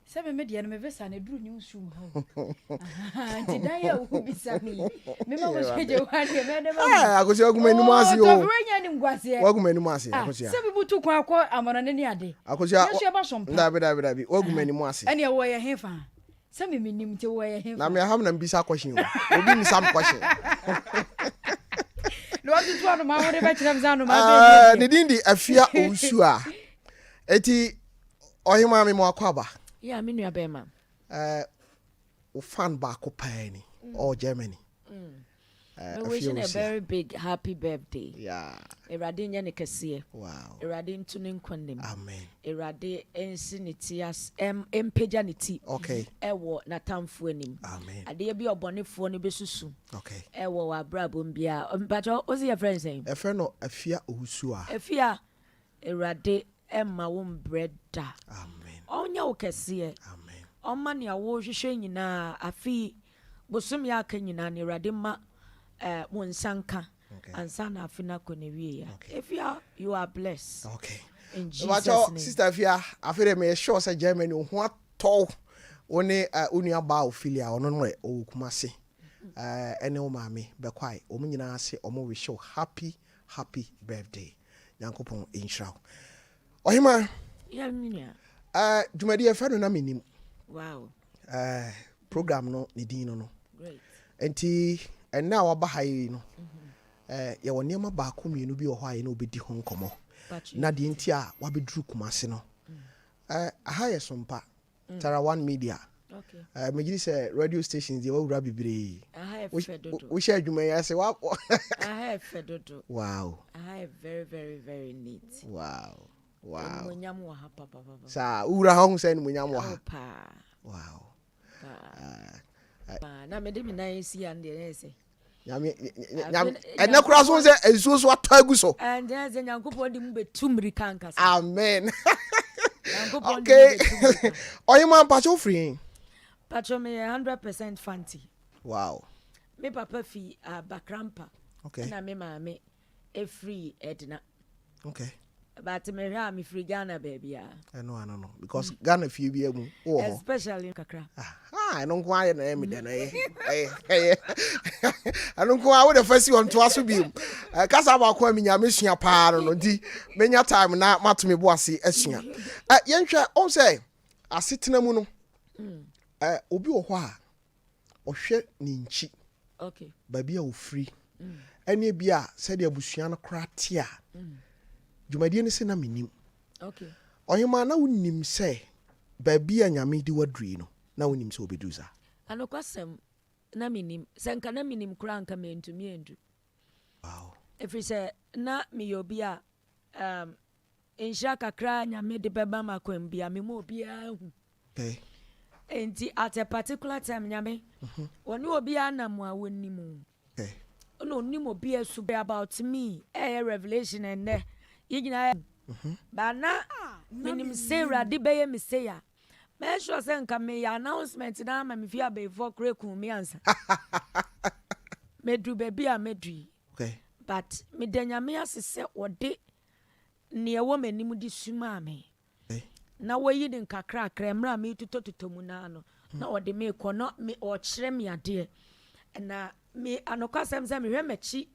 Se me de na me vesa na duru ni usum ha. Ti dan ya wo bisa mi. Me ma wo sheje wa de me de ba. Akosi aguma ni mu ase o. Tofi we nya ni ngwase. Waguma ni mu ase akosi. Se bi butu kwa akọ amana ne ni ade. Akosi dabi waguma ni mu ase. Ene wo ye hefa. Se me nim te wo ye hefa. Na me ham na mbisa question o. Obi ni sam question. No atu anu ma wo de ba kiram za anu ma be. Ne din di afia onsu a. Eti ohima me mo akwaba. Yeah, me nua be ma. O fan ba ko pani or Germany. We wishing a very big happy birthday. Yeah. Erade nya ne kese. Wow. Erade ntu ne nkwanem. Amen. Erade ensiniti as empeja ne ti. Okay. Ewo na tamfo anim. Amen. Ade bi obonefo ne besusu. Okay. Ewo wa brabom bia. Mpacho ozi your friends saying. E friend no afia ohusu a. Afia erade emma wo breda. Amen. Onya wo kese. Amen. Omma ne awo hwehwe nyina afi bosom ya aka nyina ne erade ma Monsanka and Sana Afina Koneria. If you are blessed. Okay. In Jesus' name. Sister Fia, I feel me sure say Germany what tall one unia ba ophelia or no o kumase. Ene o mami be kwai o mu nyina ase o mo wish you happy birthday. Yankopon inshra. Ohima. Yeah, minia. Jumadi e fa no na menim. Wow. Program no ni din no. Great. Enti and now waba ha yi no ye woni ma ba ko mienu bi wo ha yi na obedi ho nkomo na de enti a wabedru kumase no aha ye Sompa Tara One Media okay megiri se radio stations ye wawura bibre aha fedodo wo share adwuma ya se wa aha fedodo wow aha very neat wow munyam wa ha papa sa ura ha hu se ni munyam wa ha wow na me de mi nan si ande ese nyam ena kura so se ensuo so atagu so and then Yankopon di mu betumri kankasa amen okay oyima pacho free pacho me 100% fancy wow me papa fi bakrampa okay na me mama e free edna okay but me ha me free Ghana baby no because Ghana fi bi emu especially kakra I don't go aye na me de na I don't go aye the first one to aso bi kasa ba ko amenya me sua pa no di menya time na mato me bo ase asua yenhwe on say asetena mu no obi wo ho a ohwe ni nchi okay baby a ofri ene bia se de abusua no kra te a dwumadie ne se na menim okay ohima na wonim se baby a nyame di wadri no na wonim se obeduza anokwasem na menim senka na menim kra nka mentumi endu wow every say na me obi a enhia kakra nyame de beba makwam bia me mo obi a hu okay enti at a particular time nyame woni obi a na mo a wonimu okay no onim obi a su about me revelation and yigina ba na menim say rade beye me say ya me sure say nka me announcement na ma me fia be for kreku me answer medu baby a medui okay but me danya me asese ode ne ewo manim di suma me na wayi din kakra kremra me tutotomu na no na ode me kono me o kire me ade na me anokwasem se me hwe machi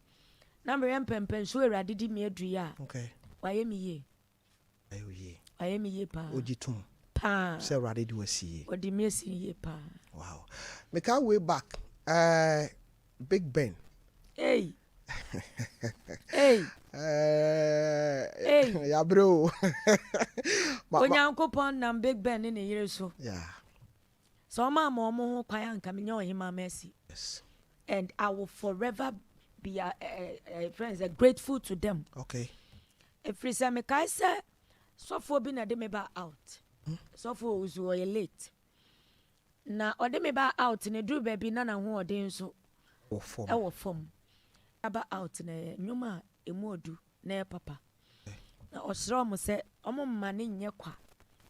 na me rempempen so erade di me adui a okay waye me ye waye me ye pa ojitum pa se erade di wasi ode me si ye pa wow me ka way back Big Ben hey ya bro Onyankopon na Big Ben ne yire so yeah so ma ho kwaya nka me nya ohima mercy yes and I will forever be friends grateful to them okay if we say me kai say sɔfoɔ bi na de me ba out sɔfoɔ ozu ɔyɛ late na ɔde me ba out ne duru baabi na na ho ɔde nso ɛwɔ fam aba out na nnwom a emu odu na yɛ papa na ɔsrɛ ɔmo sɛ ɔmo mma ne nyɛ kwa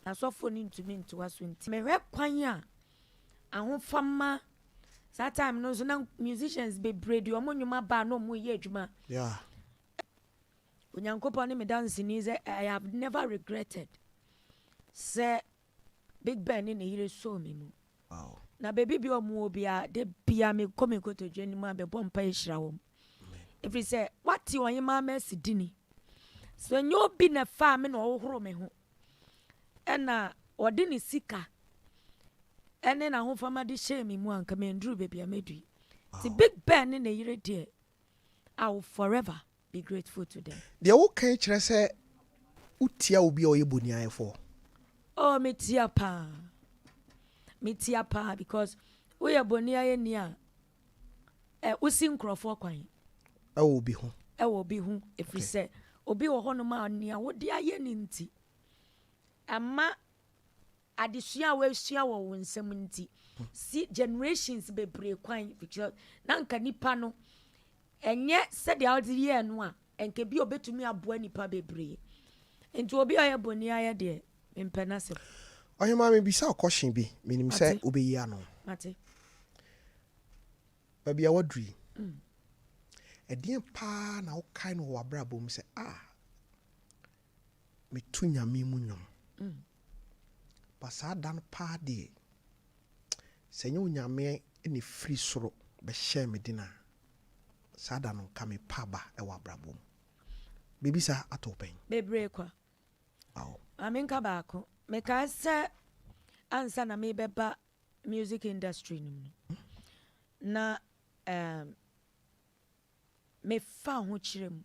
na sɔfoɔ ne ntumi ntoa so nti mehwɛ kwan a ahofama saa time no so na musicians bebree di ɔmo nnwom aba na ɔmo yɛ adwuma onyankopɔn ne me danseni sɛ I have never regretted sɛ Big Ben ne ne yere so me mu na baby bi ɔmo obia de bia me kɔ me kotodwe ne mu abɛbɔ mpa hyira wɔm ɛfiri sɛ wate ɔnye maama asi dini sɛ nyɛ obi na fa me na ɔhohoro me ho ɛna ɔde ne sika ɛne na ahofama de hyɛ me mu anka menduru baabi a medui ti Big Ben ne ne yere deɛ I will forever be grateful to them. Deɛ wo kan kyerɛ sɛ wotia obi a ɔyɛ boniayɛfoɔ. Oh, metia pa because we are boniayɛ ni a wosi nkurɔfoɔ kwan. Ɛwɔ obi ho. Ɛfiri sɛ obi wɔ hɔ nom a nea wode ayɛ ne nti ama adesua a wɔasua wɔ wo nsɛm nti si generations bebree kwan because na nka nipa no ɛnyɛ sɛdeɛ wode yɛ no a ɛnka bi obɛtumi aboa nipa bebree nti obi a ɔyɛ bɔne ayɛ deɛ mempɛ no asɛm ɔhema mebisa ɔkɔhye bi menim sɛ wobɛyi ano mate baabi a waduri ɛdeɛ paa na wokae no wɔ abrabɔ mu sɛ meto nyame mu nnwom ba saa da no paa deɛ sɛ nyɛ onyame ne firi soro bɛhyɛ me din a saa da no nka me pa ba ɛwɔ abrabɔ mu biribi saa atɔ pɛn bebree kwa amenka baako mekae sɛ ansa na mebɛba music industry no mu na mefa ho kyerɛ mu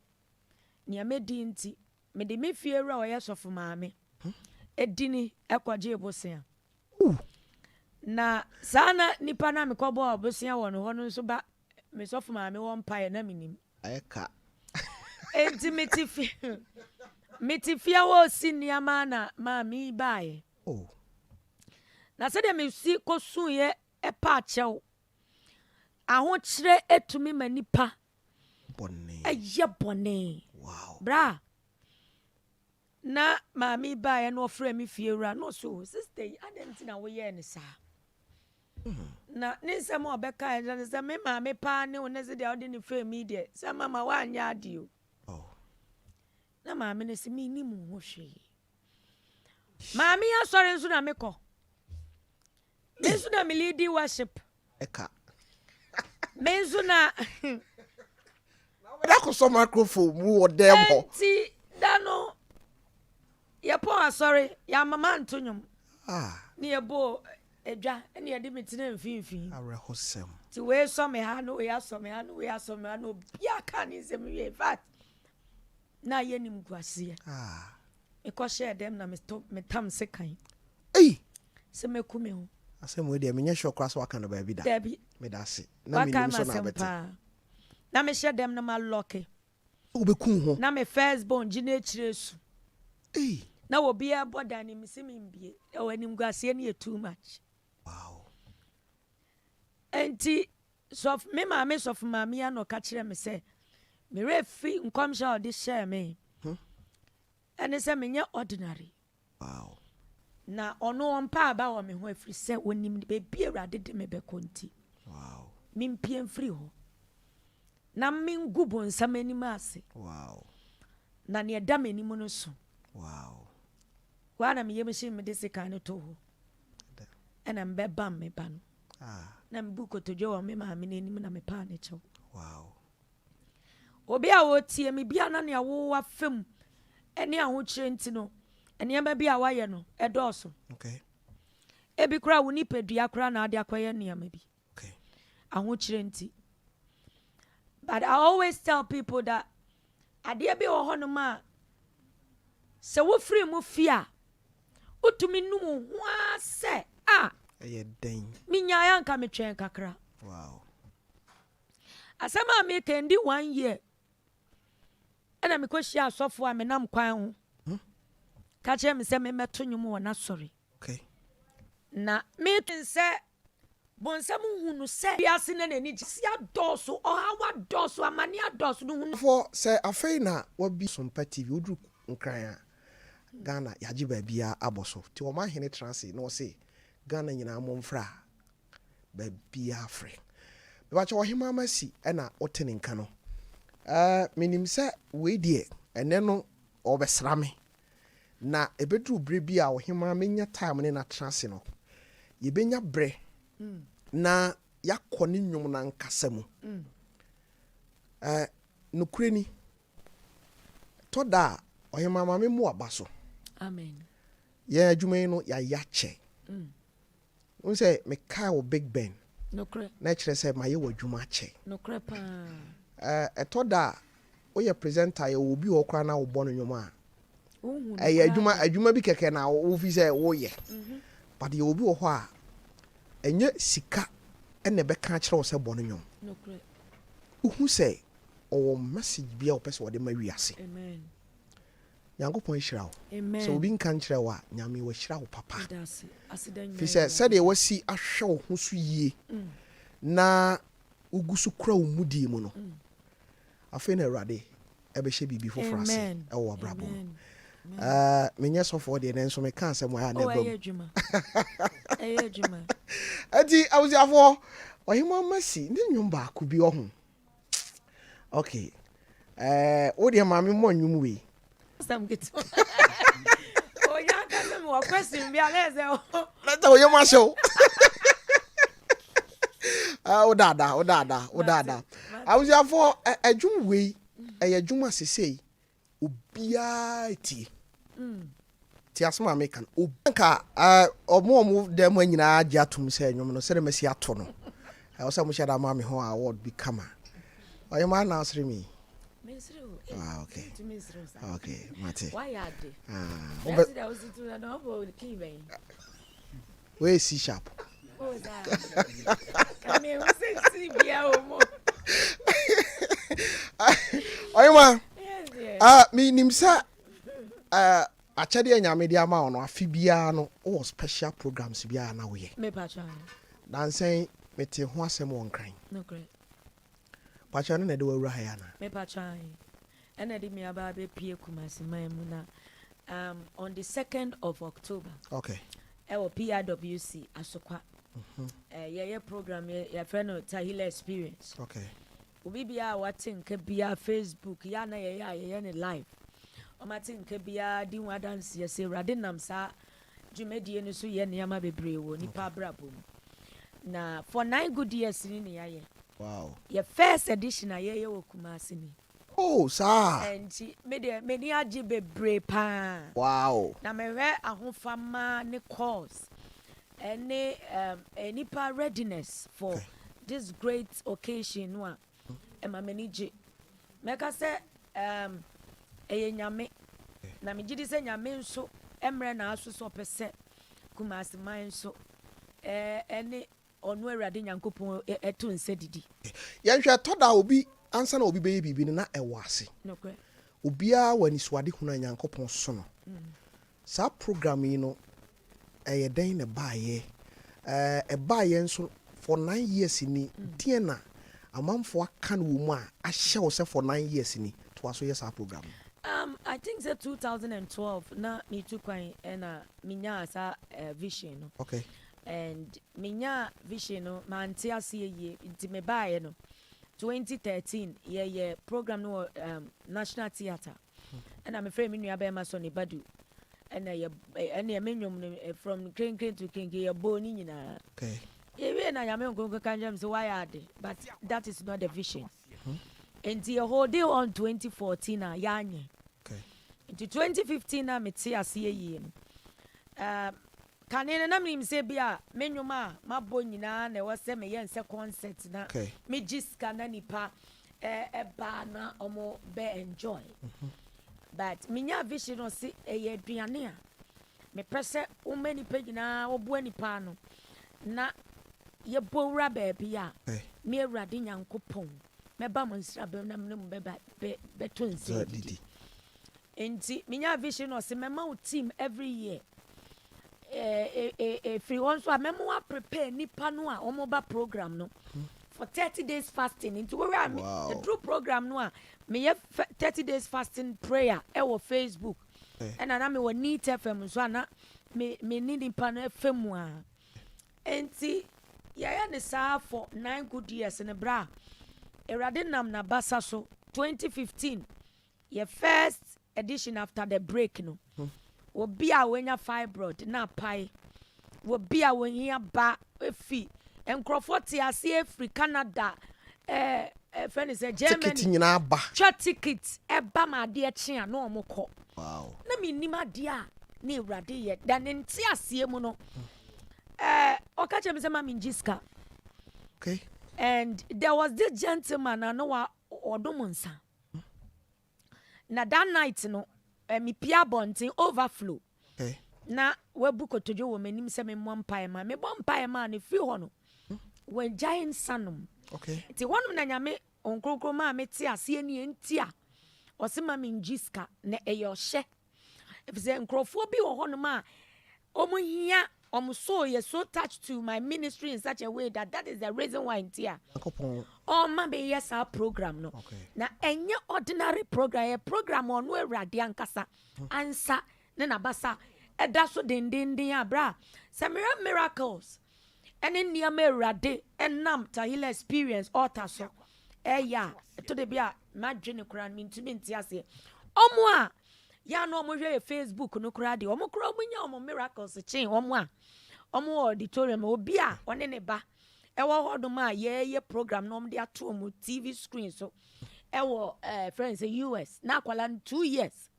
nea medi nti mede me fie wura ɔyɛ sɔfo maame edini ɛkɔgye ebosia na saa na nipa na mekɔbɔ ɔbosia wɔ no hɔ no nso ba me sɔfo maame wɔ mpaeɛ na menim ayɛka enti meti fie wɔ si nneɛma na maame baeɛ na sɛdeɛ mesi kɔsuiɛ ɛpa akyɛw ahokyerɛ etumi ma nipa ɛyɛ bɔne bra na maame baeɛ na ɔfrɛ me fie wura na ɔso sister yi adɛn nti na woyɛɛ ne saa na ne nsɛm a ɔbɛka ɛdɛ ne sɛ me maame paa ne wo ne sɛ deɛ wode ne frɛ mi deɛ sɛ mama woanyɛ ade o na maame no sɛ mennim ho hwee maame yɛ asɔre nso na mekɔ me nso na meledi worship ɛka me nso na wɛda kɔsɔ microphone mu wɔ dɛm hɔ nti da no yɛpɔ asɔre yɛamama nto nwom ne yɛbɔ edwa ɛne yɛde me tena mfimfini awerɛhosɛm nti wei sɔ me ha no wei asɔ me ha no wei asɔ me ha no obia ka ne nsɛm wie vat na yɛnim guaseɛ mekɔhyɛɛ dɛm na metam sekan sɛ mɛku me ho asɛm wei deɛ menyɛ sure koraa sɛ waka no baabi da dabi meda ase na menim so na abɛte na mehyɛ dɛm na malɔke wobɛku ho na me first born gye no akyirɛ su na obiara bɔ da ne mese membie ɛwɔ anim guaseɛ no yɛ too much enti me maame sɔfo maame ya na ɔka kyerɛ me sɛ merɛ fi nkɔmhyɛ a ɔde hyɛɛ me ɛne sɛ menyɛ ordinary na ɔno ɔmpa aba wɔ me ho afiri sɛ ɔnim baabi awurade de me bɛkɔ nti mempie mfiri hɔ na mengu bonsam anim ase na neɛ da m'anim no so na meyɛ mehye mede sika no to hɔ ɛna mbɛba me ba no na mbu kotodwe wɔ me maame no anim na mepaa ne kyɛw obi a wɔtie me bia na nea wowa fam ɛne ahokyerɛ nti no nneɛma bi a wayɛ no ɛdɔɔso ebi koraa wo nipadua koraa na ade akɔyɛ nneɛma bi ahokyerɛ nti but I always tell people that adeɛ bi wɔ hɔ nom a sɛ wofiri mu fie a wotumi num ho asɛ ɛyɛ dɛn menyaeɛ anka metwɛn kakra asɛm a meka ndi 1 year ɛna mekɔhyia asɔfo a menam kwan ho ka kyerɛ me sɛ memɛto nnwom wɔ n'asɔre okay na metin sɛ bonsam hunu sɛ biase na n'ani gye si adɔɔso ɔhaw adɔɔso amane adɔɔso no hunu for sɛ afei na wabi Sompa TV woduru nkran a Ghana yagye baabia abɔ so nti wɔma hene transe na wɔse Ghana nyinaa momfra baabia afre mebakyɛ wɔhema amasi ɛna wote ne nka no menim sɛ wei deɛ ɛnɛ no ɔbɛsra me na ɛbɛduru berɛ bi a wɔhema menya time ne na transe no yɛbɛnya berɛ na yakɔ ne nnwom na nkasa mu nokure ni tɔda ɔhema ma me mu aba so amen yɛ adwuma yi no yɛayɛ kyɛ wo sɛ mekae wɔ Big Ben nokre na kyerɛ sɛ mayɛ wɔ adwuma kyɛ nokre paa ɛtɔda woyɛ presenter yɛ wɔ bi wɔ koraa na wobɔ no nnwom a ɛyɛ adwuma bi kɛkɛ na wofi sɛ woyɛ but yɛ wɔ bi wɔ hɔ a ɛnyɛ sika ɛna ɛbɛka kyerɛ wo sɛ bɔ no nnwom wohu sɛ ɔwɔ message bi a wopɛ sɛ wɔde ma wiase nyankopɔn hyira wo sɛ obi nka nkyerɛ wo a nyame wɔhyira wo papa fi sɛ sɛdeɛ wasi ahwɛ wo ho so yie na wogu so kora wo mudie mu no afei na Awurade ɛbɛhyɛ biribi foforɔ ase ɛwɔ abrabɔ mu menyɛ sɔfoɔ deɛ nanso meka asɛm a na ɛbam ɛnti abusuafoɔ ɔhema masi ne nnwom baako bi ɔho okay wodeɛ maame mmɔ nnwom wei leta oye ma show o dada awusiafo adwum wei adwuma sesei obia tie ti asoma me kan obanka omo dem nyina agye atom sɛ adwum no sɛ masi ato no o sɛ mo hyɛ ma me ho award bi kama oye ma na asre mi okay. Okay, Mate. Why are they? Where is C sharp? Oh, that. Come here, what's it? Oyema. Menim sa achade anya media ma ono afibia no o special programs bia na we. Me pacha. Dan say mete ho asem won kran. No great. Pacha no na de wawura ha ya na. Me pacha. And I did me about be Kumasi Maimuna on the 2nd of October. Okay. Our PRWC Asokwa. Yeah, program your friend Tahila Experience. Okay. Ubi bia watching Kabia Facebook, Yana ya live. Omatin Kabia di wa dance ya say Radinam sa Jumedi and so yen yama be brewo, nipa brabum. Na for 9 good years in yaye. Wow. Your first edition a ye Kumasi. Oh, sir. And many ajibe pa. Wow. Na me we ahofama ne course. Any pa readiness for this great occasion wa. Ema meni je. Meka se nyame. Na me gidi se nyame nso emre na aso so pese Kumasi man so ene onu Awurade Nyankopon eto nse didi. Yanhwe toda obi ansa na obi beye bibi na ewase nokwe obia wani swade hunu Nyankopon so no sa program yi no den na baaye baaye nso for 9 years ni tie na amamfo aka no wo mu a ahye wo se for 9 years ni to aso yes program I think that 2012 na me too kwan na minya asa vision no. Okay. And minya vision no manti ase ye nti me baaye no 2013 yeah program no National Theatre and I'm afraid me nua be ma so ne badu and menwom from crane to king ye boni nyina. Okay. Yeah na ya me nkonko kanjam so why are they, but that is not the vision. And the whole day on 2014 yanye. Okay. Into 2015 na meti ase ye kanene na mnim se bia menwoma mabɔ nyina na wose me ye nse concert na me giska na nipa ba na omo be enjoy. But minya vision no se eye aduane a me pese o mani pa nyina wo bo nipa no na ye bowra ba bia me Awurade Nyankopɔn me ba mo nsra be na me be to nse didi. Enti minya vision o se mema team every year. Free one so mema wa prepare nipa no a omoba program no. For 30 days fasting into where I the true program no me 30 days fasting prayer Facebook and na me need FM so na me need pan FM a enti ya ne sa for 9 good years in bra erade nam na basa so 2015 your first edition after the break no obi a wenya fibroid na pai obi a wenya ba efi Encrophot ase free Canada friend is Germany ticket nyina ba ticket eba ma de eche na omukọ wow na me nima de a na ewrade ye dan nti ase mu no oka chem se ma minjiska okay and there was this gentleman na wa odomunsa na that night no me pia bontin overflow okay na webu kotojo wo menim se me mmpae ma me bompae ma ne fi ho no when giant sanum okay ti wonum na nyame onkrokro ma meti ase ani entia osema minjiska na eyoshe if say nkrofo bi wo honum a omuhia so ye so touched to my ministry in such a way that is the reason why entia oh ma be yes our program no okay na enye ordinary program a program onu awrade ankasa ansa na basa eda so dendenden abra some miracles and in near merade and nam tahila experience altar so ya to the bia madwene kran me ntumi ntiase omo a ya no omo hwe Facebook no kra de omo kra omunya omo miracles chin omo a omo auditorium obi a one ne ba ewo hodom a ye program no omo de ato omo TV screen so ewo friends US na kwala 2 years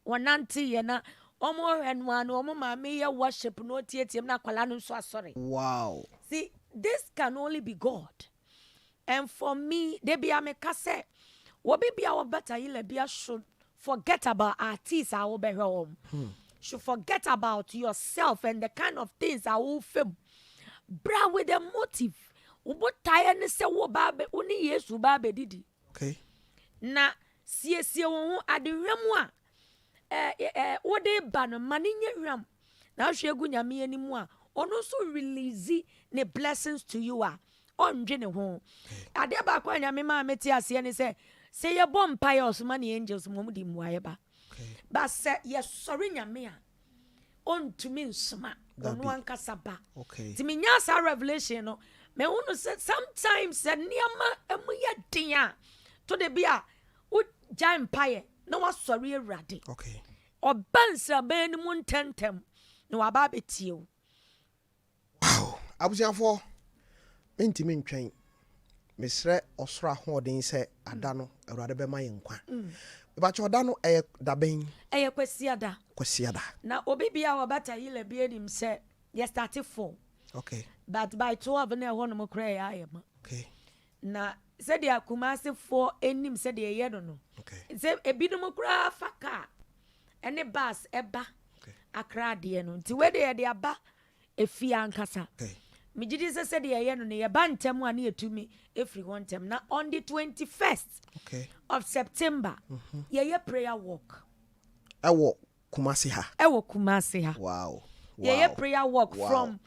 wonanti ye na omo henwano omo mama ye worship no tietiem na kwala no so asori wow see this can only be God and for me they be ameka say wo be bia wo better ile bia should forget about artists I will be home should forget about yourself and the kind of things I will feel bra with a motive wo tire ne se wo ba be uni Yesu ba be didi okay na siesie wo ho adehwam a wo de ba no mane nyewam na hwe gu nyame animu a ono so release ne blessings to you a ondwe ne ho ade ba kwa nyame ma meti ase ne se ye bom pa ya osuma ne angels mom di muaye ba ba se ye sori nyame a ontumi nsuma ono ankasa ba okay ti minya sa revelation no me unu se sometimes niama emu ye din a to de bia wo jan paye na wasori awrade okay obansa ben mu ntentem na waba betie wo wow abusiafo mentimi ntwen mesre osoro ahoden se ada no awrade be ma yenkwa ba cho da no daben kwasiada na obibia wabata yile bi enim se ye start 4 okay but by 12 na ho no mokra ya ayema okay na se dia kumase 4 enim se dia ye no okay se ebinom mokra faka ene bus eba akra de no nti we de aba efia ankasa okay Mijidi se de ye no ne ye bantem a na etumi every one time na on the 21st okay of September ye prayer walk ewo kumasi ha wow ye prayer walk from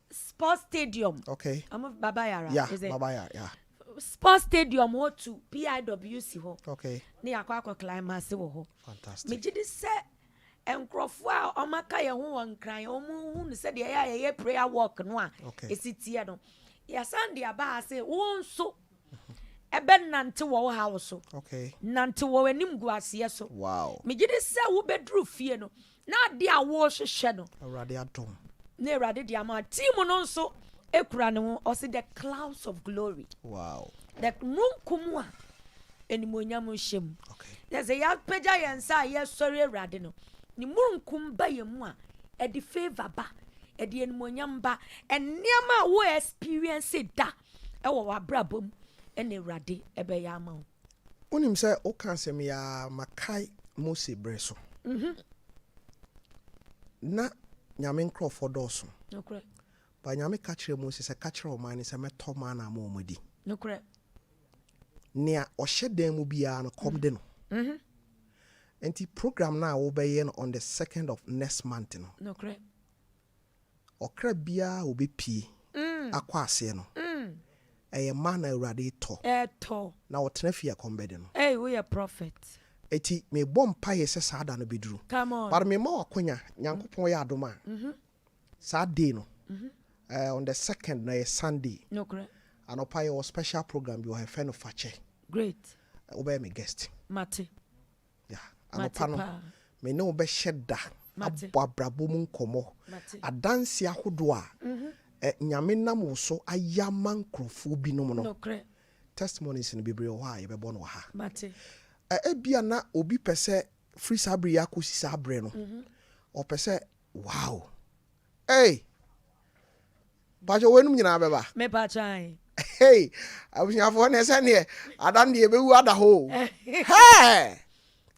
sports stadium okay Babayara yeah Babayara yeah sports stadium ho to PIWC ho okay ne akwa climax ho fantastic Mijidi se enkrofo a omaka ye ho wankran omu hu se de ye prayer walk no a esitie no ya sande aba se wonso ebe nante wo house okay nante wo anim guase so wow megide se wo bedru fie no na de a wo hwehwe no awrade adom na awrade de ama team no nso ekura ne ho o se the clouds of glory wow the munkum a enimonyam hyem okay there's a ya peja yensa ye sori awrade no ni munkum ba yemu a e di favor ba e di enimonyam ba eniama wo experience da e wo wabrabom ene awrade e be ya ma onim se o kan sem ya makai Mose breso na nyame nkrofo doso nokre ba nyame ka kire Mose se ka kire o man se meto man na ma omodi nokre nea o hyedan mu bia no kom de no enti program na wo be on the 2nd of next month no No correct. okra bia wo be pie akwa ase no eye man na awurade to na wo tena fie akombede no Hey, we a prophet. eti me bom paye se saa da no beduru Come on. but me ma wakonya nyankopon ya adoma saa day no on the 2nd na Sunday No correct. anopa ye special program bi o have no fache Great. obey me guest Mate. yeah anopa no me ne obe sheda abo abrabo mu nkomo adanse ahodo a nyame nam wo so ayama nkrofo bi no No correct. testimonies in bibre ho a ye be bo no ha Mate. ebia na obi pese free sabre yakosi sabre no o pese wow hey bajo wenum nyina beba Me pa chai. hey abunyafo na ese ne adan de ebewu ada ho hey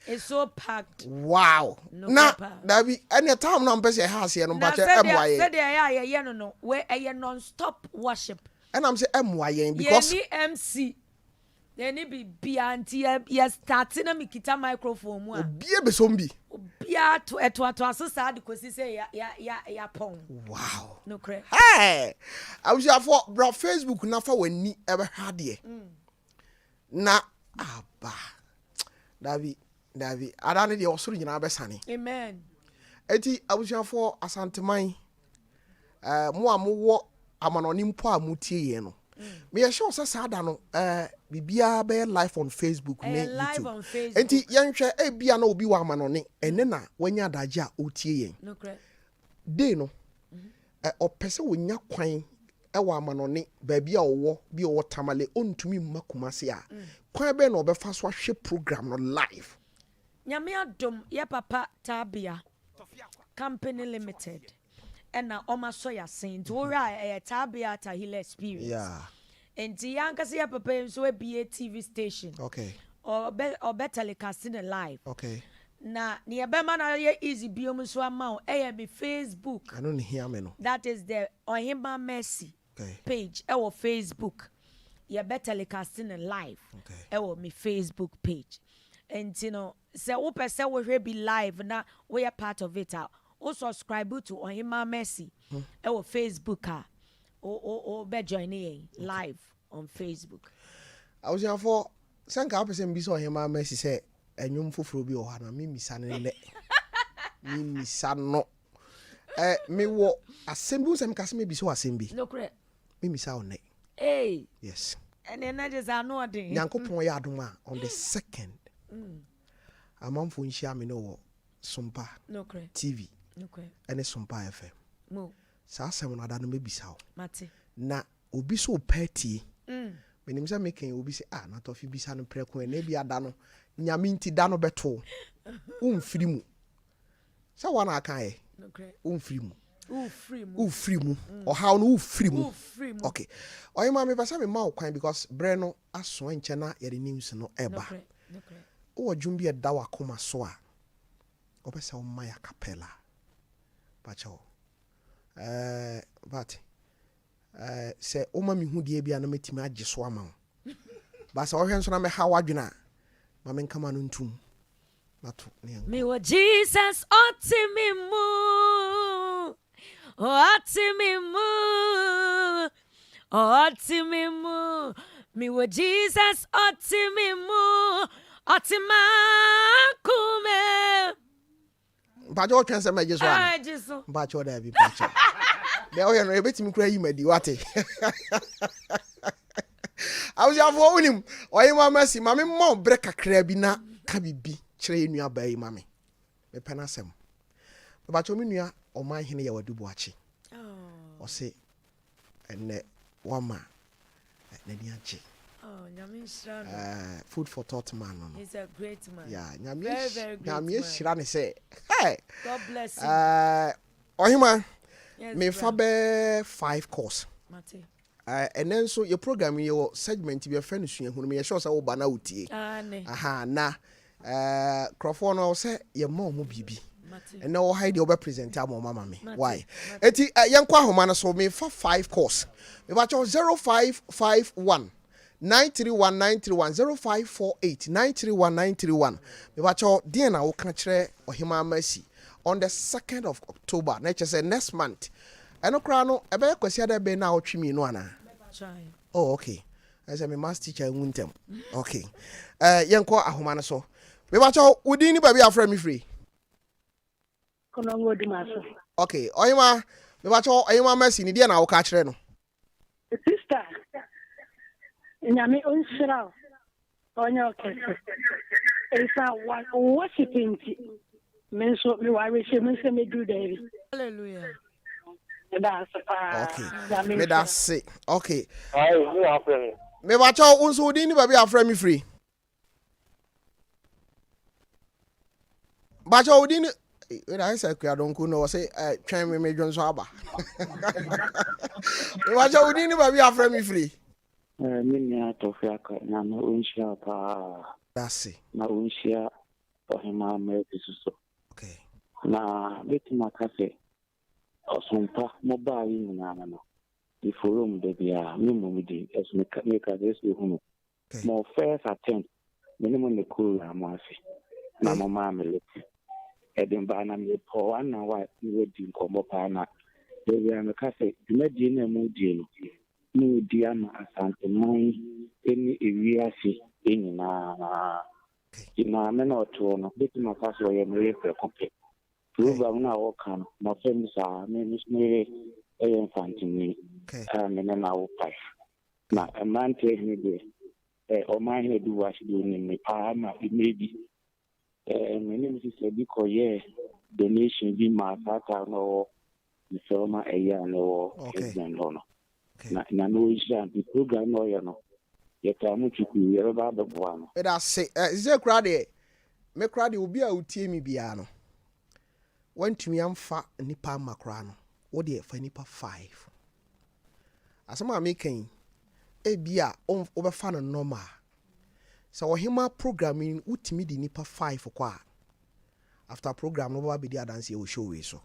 It's so packed. wow No na papa. dabi any time na mpese ha ase no bacho Said emwaye they no we a non-stop worship. and I'm say emwaye because Ye ni MC. Ye ni be anti ye starting na mikita microphone mu a. bie besombi Bia to asesa de kosi say ya pon. wow No correct. hey abunyafo bro Facebook na fa wani ebe ha de na aba dabi adane de osoro nyina besane Amen. eti abusuafo asanteman mo amowo amanoni mpo a mutie ye no me ye sure say da no bibia be live on Facebook ne Live on YouTube Facebook. enti yenhwe ebia na obi wa amanoni ene na wanya adaje a otie yen No correct. day no opese wonya kwan ewa amanoni ba bia owo bi owo tamale ontumi makumase a kwan be na obefa so ahwe program no live Nyame adom ye papa Tabia Company Limited. Ena oma so ya saint. Ora Tabia Tahila Experience. yeah Enti yankase ye papa so a BA TV station. okay Or better telecasting live. okay Na ni ebema na ye easy biom so ama o me Facebook. I don't hear me no That is the Ohima Mercy okay page. Ewo Facebook. Ye better telecasting live. okay Ewo me Facebook page. And you know, say wo pese wo hwe be live na we are part of it. O subscribe to Ohima Mercy. Ewo Facebook o be join live on Facebook. I was for sanka person bi so hema Messi say enwum foforo bi o ha na me misa ne le me misa no me wo assemble sem kase me bi so assemble No correct. me misa o ne Hey. yes And then I just know the nyankopon ya adoma on the 2nd amamfo nhia me no wo Sompa No correct. TV No correct. ene Sompa FM Mo. sa asem no ada no me bisa o Mate. na obi so party menim say meken obi say na Tofi bisa no preko na bi ada no nyame nti da no beto umfiri mu sa wana aka e No correct. umfiri mu Free mo. o how no ufiri mu Free mo. okay oyi ma me pesa me ma okwan because bre no aso enche na yare news no No eba correct. No correct. o dwumbi e da wakoma so a opesa o ma ya capella pacho but say o ma me hu die bia na metimi agye so ama ba sa o hwen so na me ha wadwena ma me nkama no ntum nato ne Me wa Jesus otimimu. Otimimu. Me wa Jesus otimimu. Otimakume. pacho o twen se me so Ah, ana Jesus. pacho da bi pacho de o ye no e betimi kura yi madi wate awusiafo wonim oyi ma Mercy ma me ma bre kakra bi na ka bibi kire enua ba yi ma me pena sem pacho me nua o man hene ya wadu boachi o se enne wama na ni ache Oh, Nyame Shra. food for thought man no He's a great man. yeah Very, very great nyame man. shira ne say hey God bless you. ohima Yes, me fa brother. be 5 course Mate. and then so your program your segment be a friend sua hu me sure say wo ba na utie Ane. aha na crofo no say ye ma mo bibi Mate. and now hide your present am mama me Mate. why eti yankwa ahoma no so me fa 5 course me ba cho 0551 931 0548 931 me ba cho den na wo ka kire ohima amasi on the 2nd of October na say next month eno kra no ebe kwasi ada be na otwe mi no ana oh okay as me master teacher wuntem okay yenko ahoma no so me ba cho udi ni ba bi afra mi free kono ngodi maso okay oyima me ba cho oyima amasi ni den na wo ka kire no sister nyame onshira onye okese esa wa worshiping men so me wa we she men se me do there hallelujah that's okay me that say okay you afraid me ba cho unso udi ni ba bi afra mi free ba cho udi ni when I say kwa don ku no say twen me dwonso aba me ba cho udi ni ba bi afra mi free Mimi Tofiakwa na unshia pa that's na unshia ohima Mesuso okay na beti makase Sompa mobile nyina no the forum de bia mumudi as meka this hunu mo first attempt Menim ne cool amase na mama meleti edemba na me po ana wa we di nkomo pa na de bia mekase dimadi na mu di no no dia ma asante mai eni ewiase enyina ina me no to no beti makase o ye mere kope program na wo kan mo fem sa me missionary infantini me na wo pa na amante ni de o ma he du wa shi ni pa ma maybe Menim si se bi ko ye donation bi ma sata no ni so ma eya no no na no isha the program no ya no ye ta mu chuku ye ba ba bo ano it I say is there crowd there me crowd obi a utie mi bia no wantumi amfa nipa makra no wo de fa nipa 5 asema me kan e bia o be fa no normal so ohima programming utimi di nipa 5 kwa after program no ba be di adanse e show we so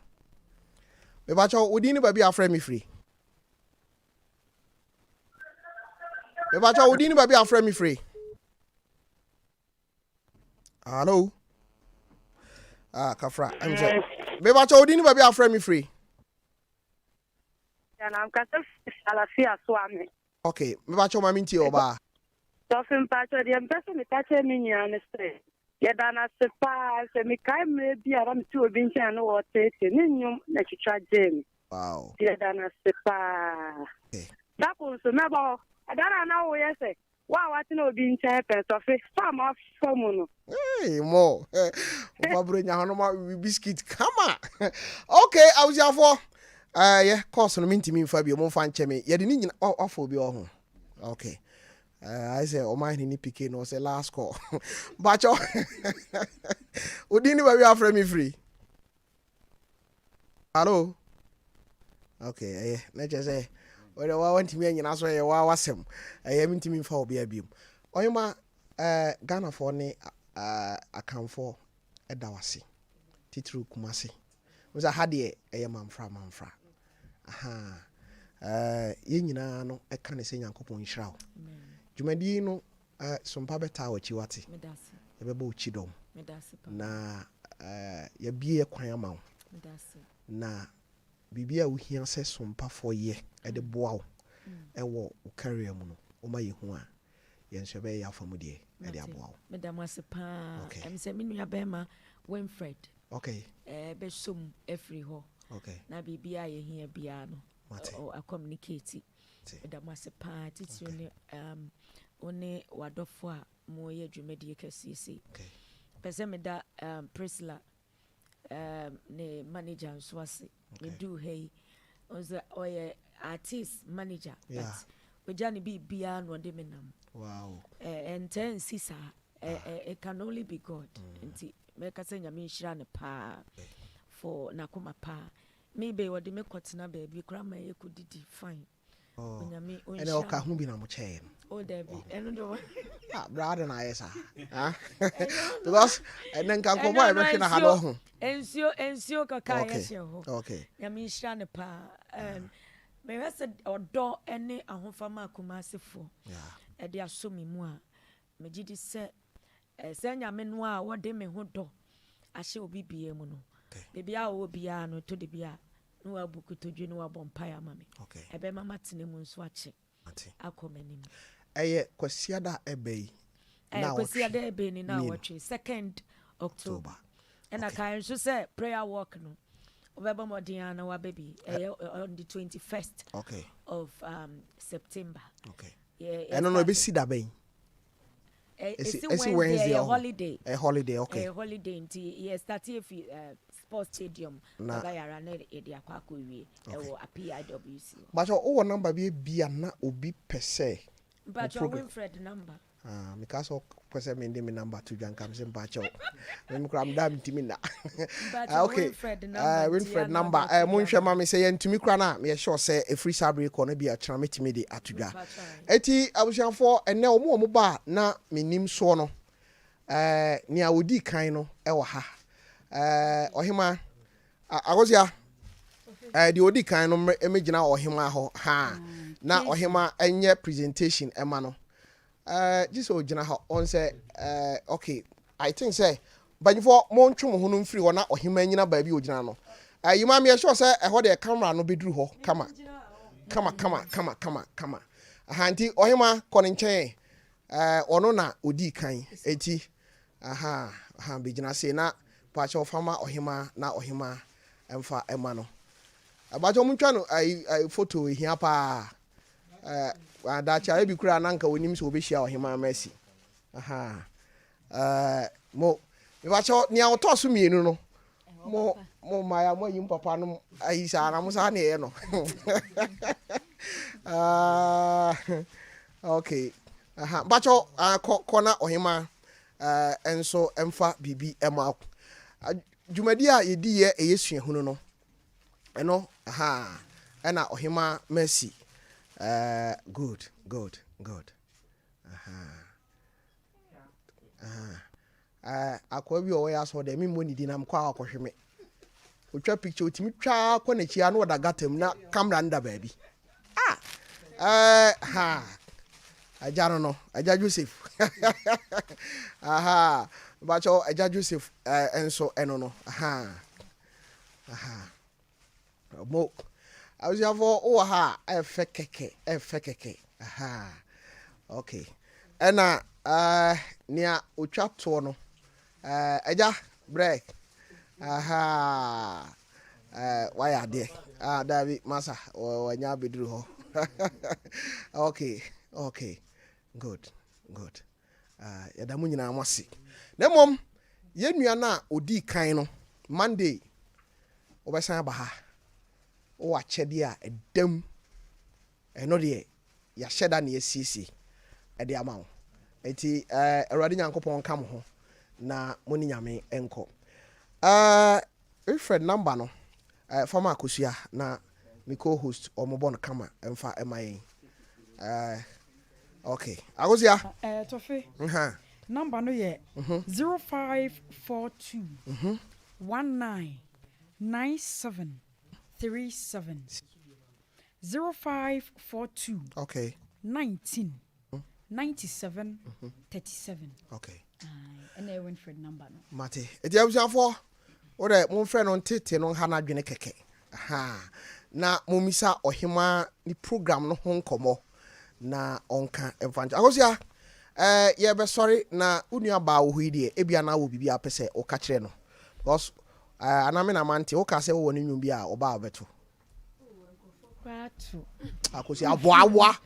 me ba cho odi ni ba bia afra me free me ba cho odi ni ba bia afra me free hello kafra I'm say me ba cho odi ni ba bia afra me free ya na mkasa alafia so ame okay me ba cho mami nti oba Tofin pacho de mpesa mi tache mi nyane se. Yeda na sepa se mi kai me bi ara mi tu obi ncha no wo tete ni nyum na chicha jem. Wow. Yeda na sepa. Okay. Tapo so me ba adara na wo yese. Wa wati na obi ncha pe tofi farm of fomu no. Hey mo. Oba bro nya hono ma biscuit kama. Okay, I was here for yeah, course no minti mi mfa bi mo mfa nche me. Yede ni nyina ofo bi ho. Okay. I say, oh my, ni picking no say last call. But you, Udini, we are from me free. Hello. Okay, let's just say, when I want to me and you say, "Wow, awesome." I am to me for be a beam. Oyama, Ghana for ne, account for a dawasi. Titru Kumasi. Was a hadi a manfra. Aha. Yina no, I can't say Yankopon shroud. Jumadi no Sompa beta wachi wate medase yebeba uchidom medase na yebie kwan ama wo medase na bibia wo hia se Sompa for ye e de boa wo ewo wo career mu no o ma ye hu a yenso be ya famu de e de aboa wo medamase pa em se minu ya bema Winfred okay be som every ho okay na bibia ye hia bia no o communicate medamase pa titi ne one wadofo a mo ye dwumadi kasisi okay pese me da Priscilla ne manager nso ase me do hey onza oye artist manager but we jani bia no de menam wow and ten sisa it can only be God nti me ka se nyame nhira ne pa for nakoma pa maybe what de me kotena baby kra ma ye kudidi fine. Oh, and all can be no chain. Oh, Debbie, and no, brother, I say, because and then can come everything I had home. And so, okay. Yami Shana pa, and may I said or door any a home for my Kumasi for. Yeah. ɛde aso me mu a megye di sɛ sɛ nyame no a wɔde me ho dɔ ahyɛ obi bia mu no baabi a wɔwɔ biara no to de bia na wabu kotodwe na wabɔ mpae ama me ɛbɛma matena mu nso akye akɔ m'anim ɛyɛ kwasiada ɛbɛyi kwasiada ɛbɛyi ni na wɔtwe 2nd October ɛna kan nso sɛ prayer walk no obeba modern na wababy on the 21st of September. I don't know be see that be. It's Wednesday, a holiday. A holiday, okay. A holiday until started sports stadium bagayara na edi akwako wie ewo a PIWC. But your number be na obi per se. But your Winfred number. Because of person me number to John comes in batch out. When cram damn timina. Okay. Winfred number. Munhwe mama say ntumi kra na me sure say a free sabre ko na bia tra metimi de atudwa. Eti abusianfo ene omo ba na menim so no. Ni awodi kan no e wo ha. Ohima agosia the odi kan no emegina ohima ho ha. Na ohima enye presentation ema no. Just ojina on say okay I think say but for montwe mo hunu mfiri wona ohima nyina ba bi ojina no you ma me sure say e ho de camera no beduru ho kama ahanti ohima kone nchen ono na odi kan eti begina say na pacha ofama ohima na ohima emfa ema no abajo muntwa no photo hia pa dacha ebi kura nanka wonim so obehia ohima Messi mo ibacho ni auto so mienu no mo maya mo yim papa no ayisa na mo sa na e no okay bacho kona ohima enso emfa bibi ema dwumadi a yedi ye eyesua hunu no eno ena ohima Messi good. Akwa bi owo ya so de me money di na mkwa akohweme. Otwa picture otimi twa kwa na chia na oda gatam na camera nda baabi. Aja no Aja Joseph. Bacho Aja Joseph enso eno no. Mo I was have efekeke. Okay. Ena nia utwa to no. Eja break. Why are there? David Masa wanya bedru ho. Okay. Good. Yada mu nyina amase. Na mom ye nua na odi kan no Monday obesan ba ha. O achede a edam eno de ya hyeda na yesisi e de ama wo enti awrade nyankopon ka mo ho na moni nyame enko Wilfred number no former akosua na me co-host omobon kama emfa emayen okay akosua Tofi number no ye 0542 1997 37 0542 okay 19 97 37 okay and I went for the number no mate eti abusiafo o de mo frɛ no tete no ha na dwene keke na momisa ohima ni program no ho nkomo na onka evangel akosia ye be sorry na unua ba wo hidi e bia na wo bibia pese o ka kire no because aname na mante o ka se wo ne nwum bia o ba beto kwatu akosia aboa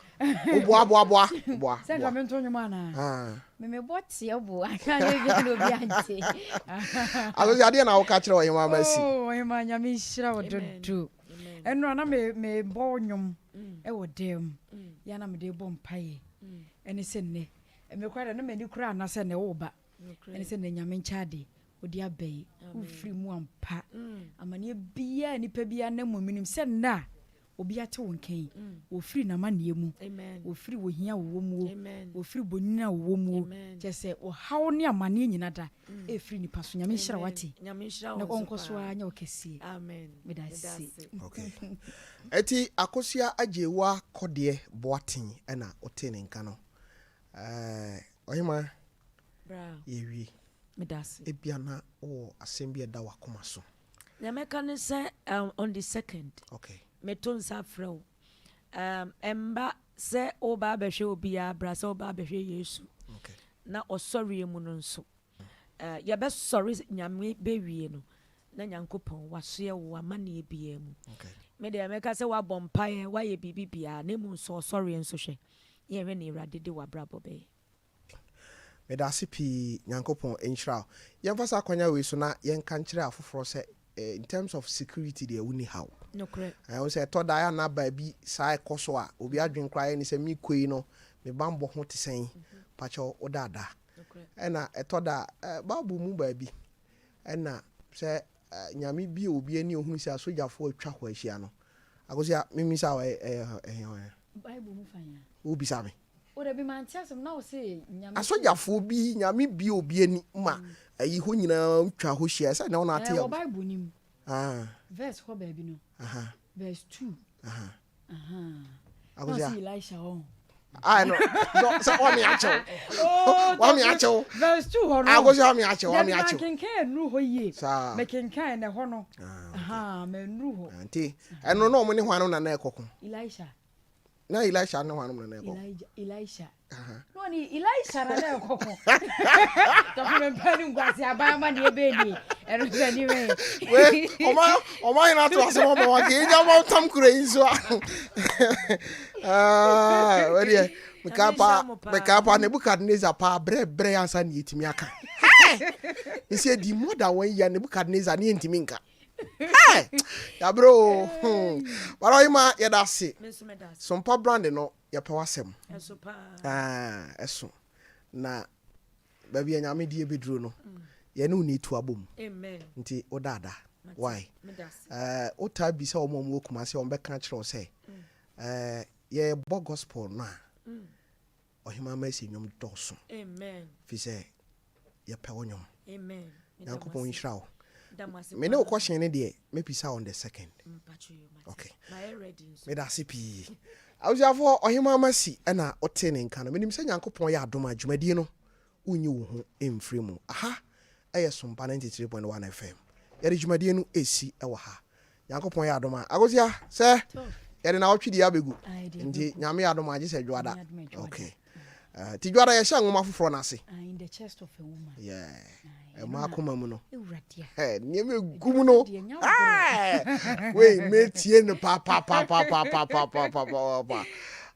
se ka me ntonyo mana me botie obo aka ye no bia nti akosia de na o ka kire o yema masi o yema nya me hira ododo eno na me bo nwum e wo dem ya na me de bo mpaye ene se ne me kwara na me ni kura na se ne wo ba ene se ne nya me nchade odi abai ufiri mu ampa amane bia nipa bia na mu minim se na obi ate wonkan ofiri na mane mu ofiri wo hia wo mu ofiri bonina wo mu je se o hawo ne amane nyina da efiri nipa so nyame hira wate na konkoso anya okesi amen medasi okay eti akosia ajewa kode boaten na otene nka no Ohima bra yewi medasi ebiana o assemble da wakoma so na meka ne say on the 2nd okay meton safro emba se oba behwe obi ya bra se oba behwe Yesu okay na osori emu no nso ya be sorry nyame bewie no na nyankopon wasoe wo amane bia mu okay me de meka se wa bompae wa ye bibibia na mu nso sorry nso hwe ye hwe ne irade de wa brabo be me da sipi nyankopon enhira yemfasa kwanya we so na yenka nkire afoforo se in terms of security they wuni how no correct I was say to da ya na ba bi sai koso a obi adwen kra ni se mi koi no me bambo ho tesen pacho odada ena etoda babu mu ba bi ena se nyame bi obi ani ohunu se asojafo atwa ho ahia no agosia mimi sa Bible mu fanya obi sa me o da bi man tiasem na o se nyame asojafo bi nyame bi obi ani ma ayi ho nyina twa ho hia se na ona ate ya Bible nim verse ho ba bi no verse 2 agosia Elisha on I know. So what me acho? What me acho? Verse 2 ho no. Agosia me acho, what me acho? Kenkan nru ho yie. Sa. Me kenkan na ho no. Me nru ho. Auntie, eno no mo ni hwanu na na ekoko. Elisha. Na Elisha na hwanu na ekoko. Elisha. No ni Elisha na ekoko. To me mpani ngwasi abamba ni ebe ni. Ero se ni we. We, oma ina to asemo mo wa ke ja mo tam kure inso. Where ye? Mekapa Nebukadnezar pa bre ansa ni etimi aka. He said the more than 1 year Nebukadnezar ni entimi nka. Hey! Ya bro. Bara ima ya da se. Sompa brand no ya pe wasem. eso pa Eso. Na baby anyame die beduro no. Ye no ni tu abom. Amen. Nti odada. Why? Ota bi se omo mo kuma se on be kan kire o se. Ye bo gospel na. Ohima ma se nyom doso. Amen. Fi se ye pe wonyom. Amen. Yankopon nhira wo. Me ne o question ne de me pisa on the 2nd. Okay. My ready. Me da sipi. Awusiafo ohima ma si na ote ne nka no. Me nim se Yankopon ya adom adwumadi no. Unyi wo ho emfiri mu. Aha. Eye Sompa 93.1 FM. Yare dwumadi no esi e wa ha. Yankopon ya adom agosia se yare na otwidi abegu. Ndi nyame ya adom age se dwada. Okay. Ti dwada ye hya ngoma foforo na se. In the chest of a woman. Yeah. Ma akoma mu no. Ewradia. Nieme gum no. Wait, metie no pa.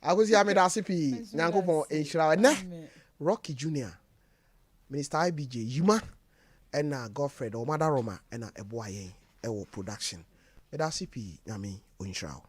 Agosia me da sipi Yankopon enhira na. Rocky Junior. Minister IBJ Yuma ena Godfred o Mother Roma ena eboa yen e wo production. Me da sipi nyame onhira.